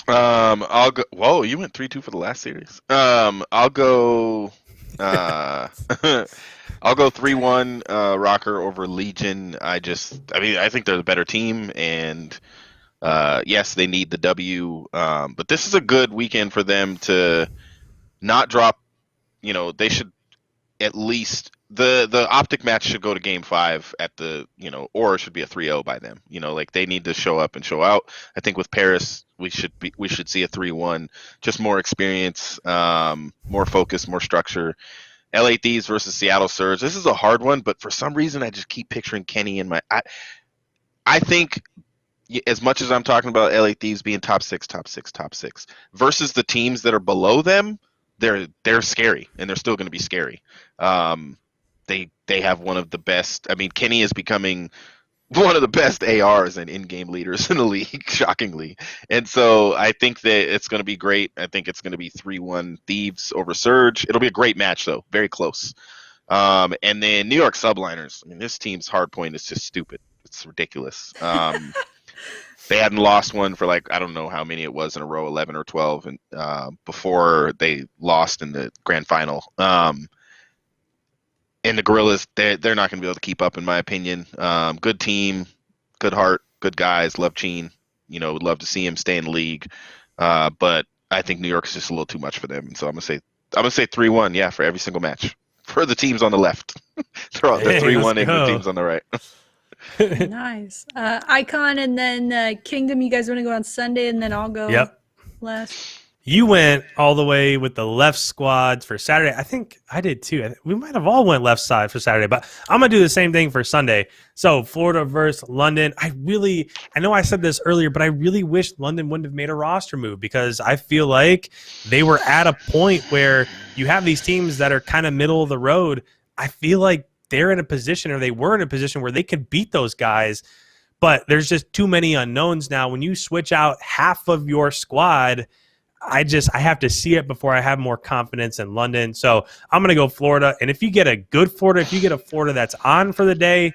I'll go. Whoa, you went 3-2 for the last series. I'll go. I'll go 3-1 RØKKR over Legion. I think they're the better team, and yes, they need the W. But this is a good weekend for them to not drop. They should at least the Optic match should go to Game 5 at the or it should be a 3-0 by them. Like they need to show up and show out. I think with Paris we should see a 3-1, just more experience, more focus, more structure. LA Thieves versus Seattle Surge. This is a hard one, but for some reason I just keep picturing Kenny in my. I think as much as I'm talking about LA Thieves being top six versus the teams that are below them, they're scary and they're still going to be scary. They have one of the best. I mean, Kenny is becoming one of the best ARs and in-game leaders in the league, shockingly. And so I think that it's going to be great. I think it's going to be 3-1 Thieves over Surge. It'll be a great match, though. Very close. And then New York Subliners. I mean, this team's hard point is just stupid. It's ridiculous. They hadn't lost one for I don't know how many it was in a row, 11 or 12, and before they lost in the grand final. And the Gorillas, they're not going to be able to keep up, in my opinion. Good team, good heart, good guys. Love Cheen. Would love to see him stay in the league. But I think New York is just a little too much for them. And so I'm gonna say 3-1, yeah, for every single match for the teams on the left. They're 3-1 and the teams on the right. Nice. Icon and then Kingdom. You guys want to go on Sunday, and then I'll go Yep. last. You went all the way with the left squad for Saturday. I think I did too. We might have all went left side for Saturday, but I'm going to do the same thing for Sunday. So Florida versus London. I know I said this earlier, but I really wish London wouldn't have made a roster move because I feel like they were at a point where you have these teams that are kind of middle of the road. I feel like they're in a position, or they were in a position where they could beat those guys, but there's just too many unknowns now. When you switch out half of your squad, I have to see it before I have more confidence in London. So I'm going to go Florida. And if you get a good Florida, if you get a Florida that's on for the day,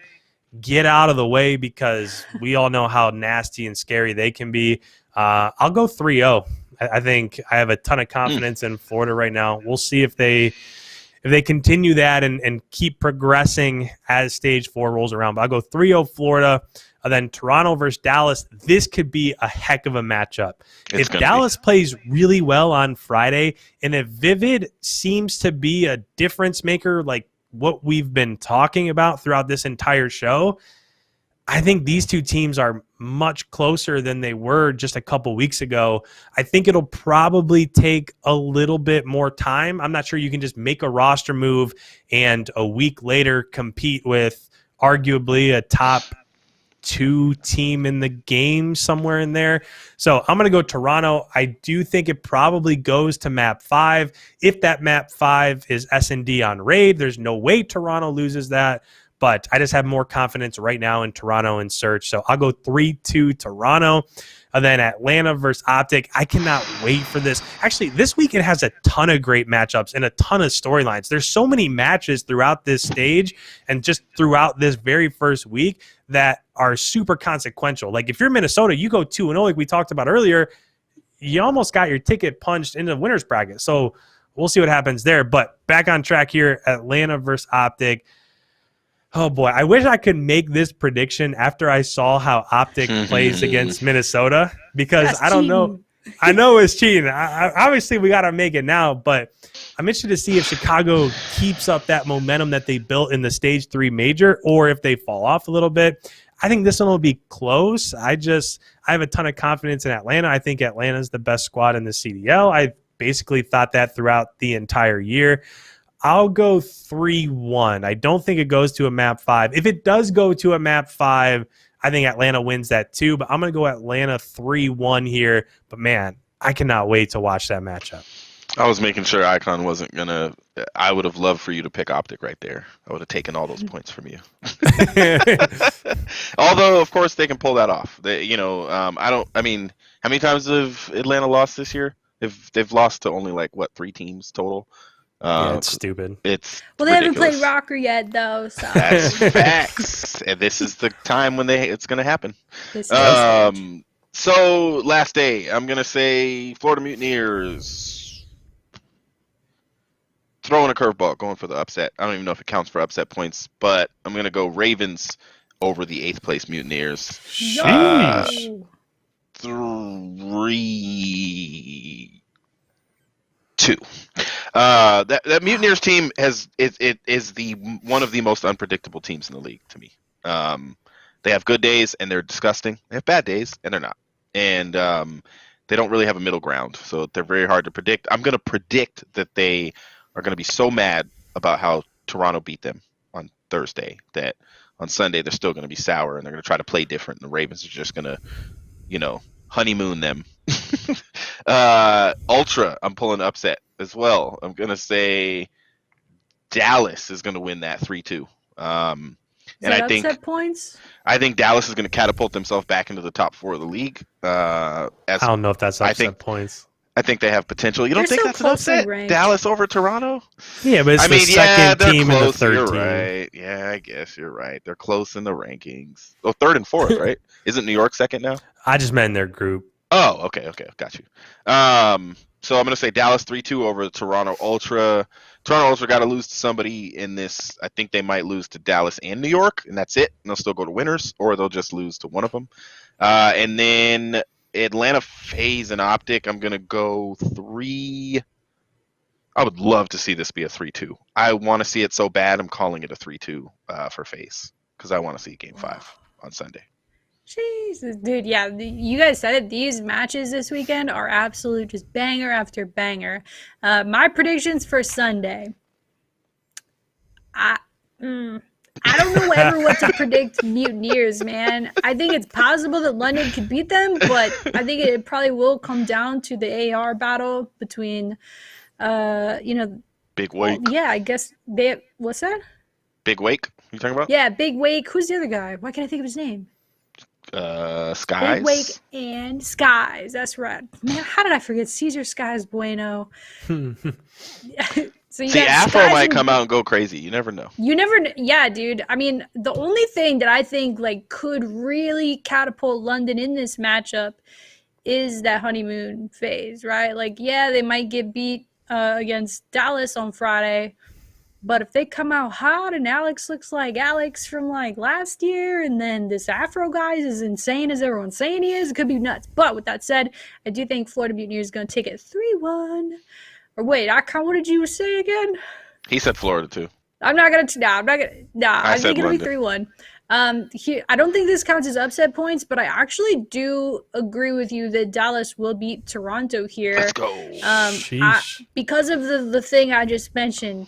get out of the way because we all know how nasty and scary they can be. I'll go 3-0. I think I have a ton of confidence in Florida right now. We'll see if they continue that and keep progressing as stage 4 rolls around. But I'll go 3-0 Florida. And then Toronto versus Dallas. This could be a heck of a matchup. If Dallas plays really well on Friday, and if Vivid seems to be a difference maker like what we've been talking about throughout this entire show, I think these two teams are much closer than they were just a couple weeks ago. I think it'll probably take a little bit more time. I'm not sure you can just make a roster move and a week later compete with arguably a top 2 team in the game somewhere in there. So I'm going to go Toronto. I do think it probably goes to map 5. If that map 5 is S&D on raid, there's no way Toronto loses that. But I just have more confidence right now in Toronto and Search. So I'll go 3-2 Toronto. And then Atlanta versus Optic. I cannot wait for this. Actually, this week it has a ton of great matchups and a ton of storylines. There's so many matches throughout this stage and just throughout this very first week that are super consequential. Like if you're Minnesota, you go 2-0 like we talked about earlier, you almost got your ticket punched into the winner's bracket. So we'll see what happens there. But back on track here, Atlanta versus Optic. Oh, boy. I wish I could make this prediction after I saw how Optic plays against Minnesota because That's I don't know. cheating. I know it's cheating. Obviously, we got to make it now, but I'm interested to see if Chicago keeps up that momentum that they built in the Stage 3 major or if they fall off a little bit. I think this one will be close. I have a ton of confidence in Atlanta. I think Atlanta is the best squad in the CDL. I basically thought that throughout the entire year. I'll go 3-1. I don't think it goes to a map 5. If it does go to a map 5, I think Atlanta wins that too. But I'm going to go Atlanta 3-1 here. But, man, I cannot wait to watch that matchup. I was making sure Icon wasn't going to – I would have loved for you to pick Optic right there. I would have taken all those points from you. Although, of course, they can pull that off. How many times have Atlanta lost this year? They've lost to only, 3 teams total? Yeah, it's stupid. It's Well, they haven't ridiculous. played RØKKR yet, though. So. That's facts, and this is the time when it's going to happen. This is So last day, I'm going to say Florida Mutineers throwing a curveball, going for the upset. I don't even know if it counts for upset points, but I'm going to go Ravens over the 8th place Mutineers. Yo. 3-2. That Mutineers team is the one of the most unpredictable teams in the league to me. They have good days and they're disgusting. They have bad days and they're not. And they don't really have a middle ground, so they're very hard to predict. I'm going to predict that they are going to be so mad about how Toronto beat them on Thursday that on Sunday they're still going to be sour and they're going to try to play different. And the Ravens are just going to, honeymoon them. Ultra, I'm pulling upset as well. I'm going to say Dallas is going to win that 3-2. And I think upset points? I think Dallas is going to catapult themselves back into the top 4 of the league. I don't know if that's upset points. I think they have potential. You don't They're think so that's an upset? ranked. Dallas over Toronto? Yeah, but it's the second team and the third you're team. Right. Yeah, I guess you're right. They're close in the rankings. Oh, 3rd and 4th, right? Isn't New York second now? I just meant in their group. Oh, okay, got you. So I'm going to say Dallas 3-2 over Toronto Ultra. Toronto Ultra got to lose to somebody in this. I think they might lose to Dallas and New York, and that's it. And they'll still go to winners, or they'll just lose to one of them. And then Atlanta FaZe and Optic, I'm going to go 3. I would love to see this be a 3-2. I want to see it so bad, I'm calling it a 3-2 for FaZe, because I want to see Game 5. on Sunday. Jesus, dude, yeah, you guys said it. These matches this weekend are absolute just banger after banger. My predictions for Sunday. I don't know ever what to predict Mutineers, man. I think it's possible that London could beat them, but I think it probably will come down to the AR battle between, Big Wake. yeah, I guess what's that? Big Wake, you talking about? Yeah, Big Wake. Who's the other guy? Why can't I think of his name? Skies. Big Wake and Skies. That's right. Man, how did I forget Caesar Skies Bueno? So See, Afro might come out and go crazy. You never know. You never yeah, dude. I mean, the only thing that I think like could really catapult London in this matchup is that honeymoon phase, right? Like, yeah, they might get beat against Dallas on Friday, but if they come out hot and Alex looks like Alex from like last year, and then this Afro guy is as insane as everyone's saying he is, it could be nuts. But with that said, I do think Florida Mutineers is going to take it 3-1. Or wait, what did you say again? He said Florida too. I think it'll be 3-1. I don't think this counts as upset points, but I actually do agree with you that Dallas will beat Toronto here. Let's go. Because of the thing I just mentioned.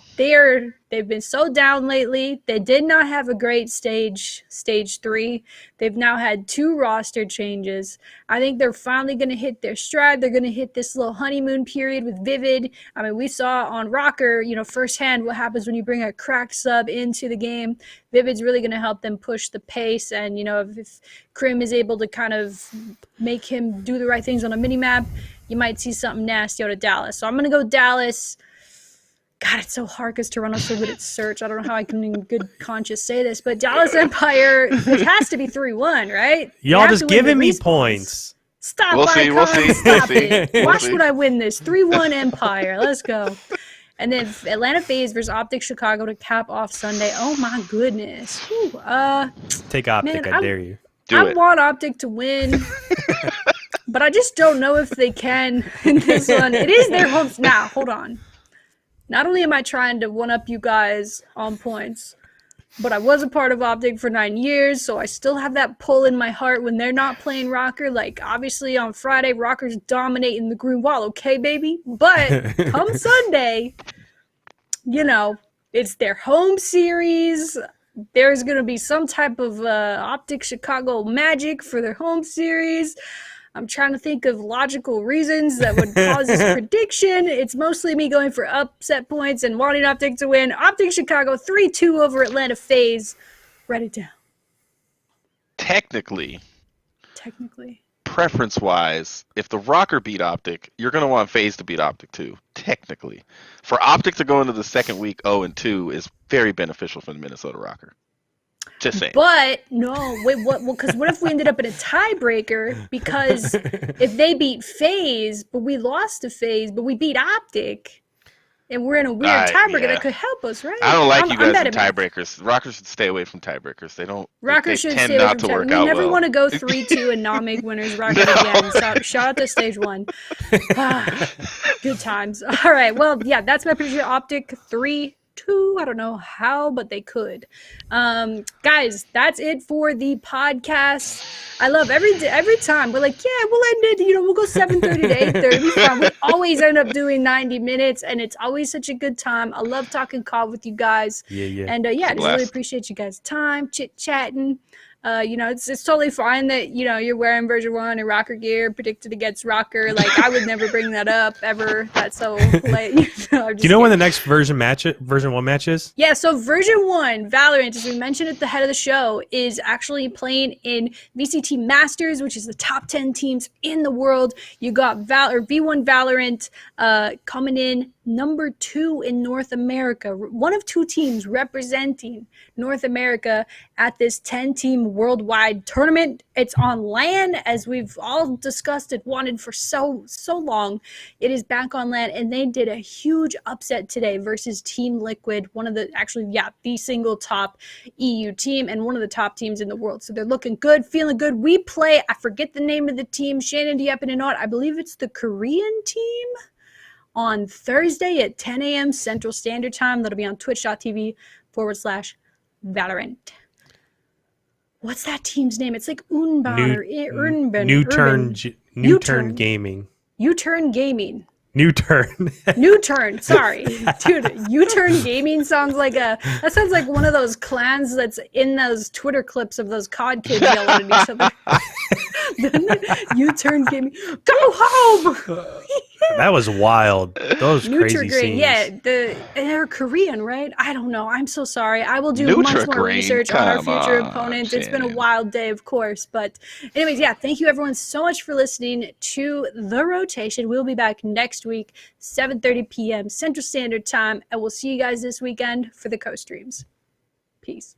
They've been so down lately. They did not have a great stage 3. They've now had 2 roster changes. I think they're finally going to hit their stride. They're going to hit this little honeymoon period with Vivid. I mean, we saw on RØKKR, firsthand what happens when you bring a cracked sub into the game. Vivid's really going to help them push the pace. And, if Krim is able to kind of make him do the right things on a mini-map, you might see something nasty out of Dallas. So I'm going to go Dallas. God, it's so hard because Toronto's so good at search. I don't know how I can in good conscience say this, but Dallas Empire, it has to be 3-1, right? Y'all just giving me points. Stop, We'll see. Stop it. Watch what I win this. 3-1 Empire. Let's go. And then Atlanta FaZe versus Optic Chicago to cap off Sunday. Oh, my goodness. Whew, take Optic, man, I dare you. I want Optic to win. But I just don't know if they can in this one. It is their home. Now, hold on. Not only am I trying to one-up you guys on points, but I was a part of Optic for 9 years, so I still have that pull in my heart when they're not playing RØKKR. Like, obviously on Friday, RØKKR's dominating the green wall, okay, baby? But come Sunday, it's their home series. There's going to be some type of Optic Chicago magic for their home series. I'm trying to think of logical reasons that would cause this prediction. It's mostly me going for upset points and wanting Optic to win. Optic Chicago 3-2 over Atlanta FaZe. Write it down. Technically, preference-wise, if the RØKKR beat Optic, you're going to want FaZe to beat Optic too, technically. For Optic to go into the second week 0-2 is very beneficial for the Minnesota RØKKR. Just saying. But no, wait, what? Well, because what if we ended up in a tiebreaker? Because if they beat FaZe, but we lost to FaZe, but we beat Optic, and we're in a weird tiebreaker, that could help us, right? I don't like you guys in tiebreakers. RØKKR should stay away from tiebreakers. They don't. RØKKR should stay away from tiebreakers. We never want to go 3-2 and not make winners RØKKR again. Shout out to stage 1. Good times. All right. Well, yeah, that's my prediction. Optic 3-2. I don't know how, but they could. Guys, that's it for the podcast. I love every time we're like, yeah, we'll end it, we'll go 7:30 to 8:30. Fine. We always end up doing 90 minutes, and it's always such a good time. I love talking COD with you guys. Yeah. And I just really appreciate you guys' time, chit-chatting. It's totally fine that, you're wearing version 1 and RØKKR gear predicted against RØKKR. Like, I would never bring that up ever. That's so late. Do you know when the next version 1 match is? Yeah, so version 1, Valorant, as we mentioned at the head of the show, is actually playing in VCT Masters, which is the top 10 teams in the world. You got V1 Valorant coming in number 2 in North America. One of 2 teams representing North America at this 10-team worldwide tournament. It's on LAN, as we've all discussed and wanted for so long. It is back on LAN, and they did a huge upset today versus Team Liquid, one of the the single top EU team and one of the top teams in the world. So they're looking good, feeling good. We play, I forget the name of the team. Shannon, do you happen to know it? I believe it's the Korean team on Thursday at 10 a.m. Central Standard Time. That'll be on twitch.tv/Valorant. what's that team's name? It's like Unban or Urnban. New Turn Gaming. U-Turn Gaming. New Turn. New Turn. Sorry, dude. U-Turn Gaming sounds like one of those clans that's in those Twitter clips of those COD kids yelling at each other. U-Turn Gaming. Go home. That was wild. Those crazy scenes. Yeah, they're Korean, right? I don't know. I'm so sorry. I will do much more research on our future opponents. It's been a wild day, of course. But anyways, yeah, thank you everyone so much for listening to The Rotation. We'll be back next week, 7:30 p.m. Central Standard Time, and we'll see you guys this weekend for the co-streams. Peace.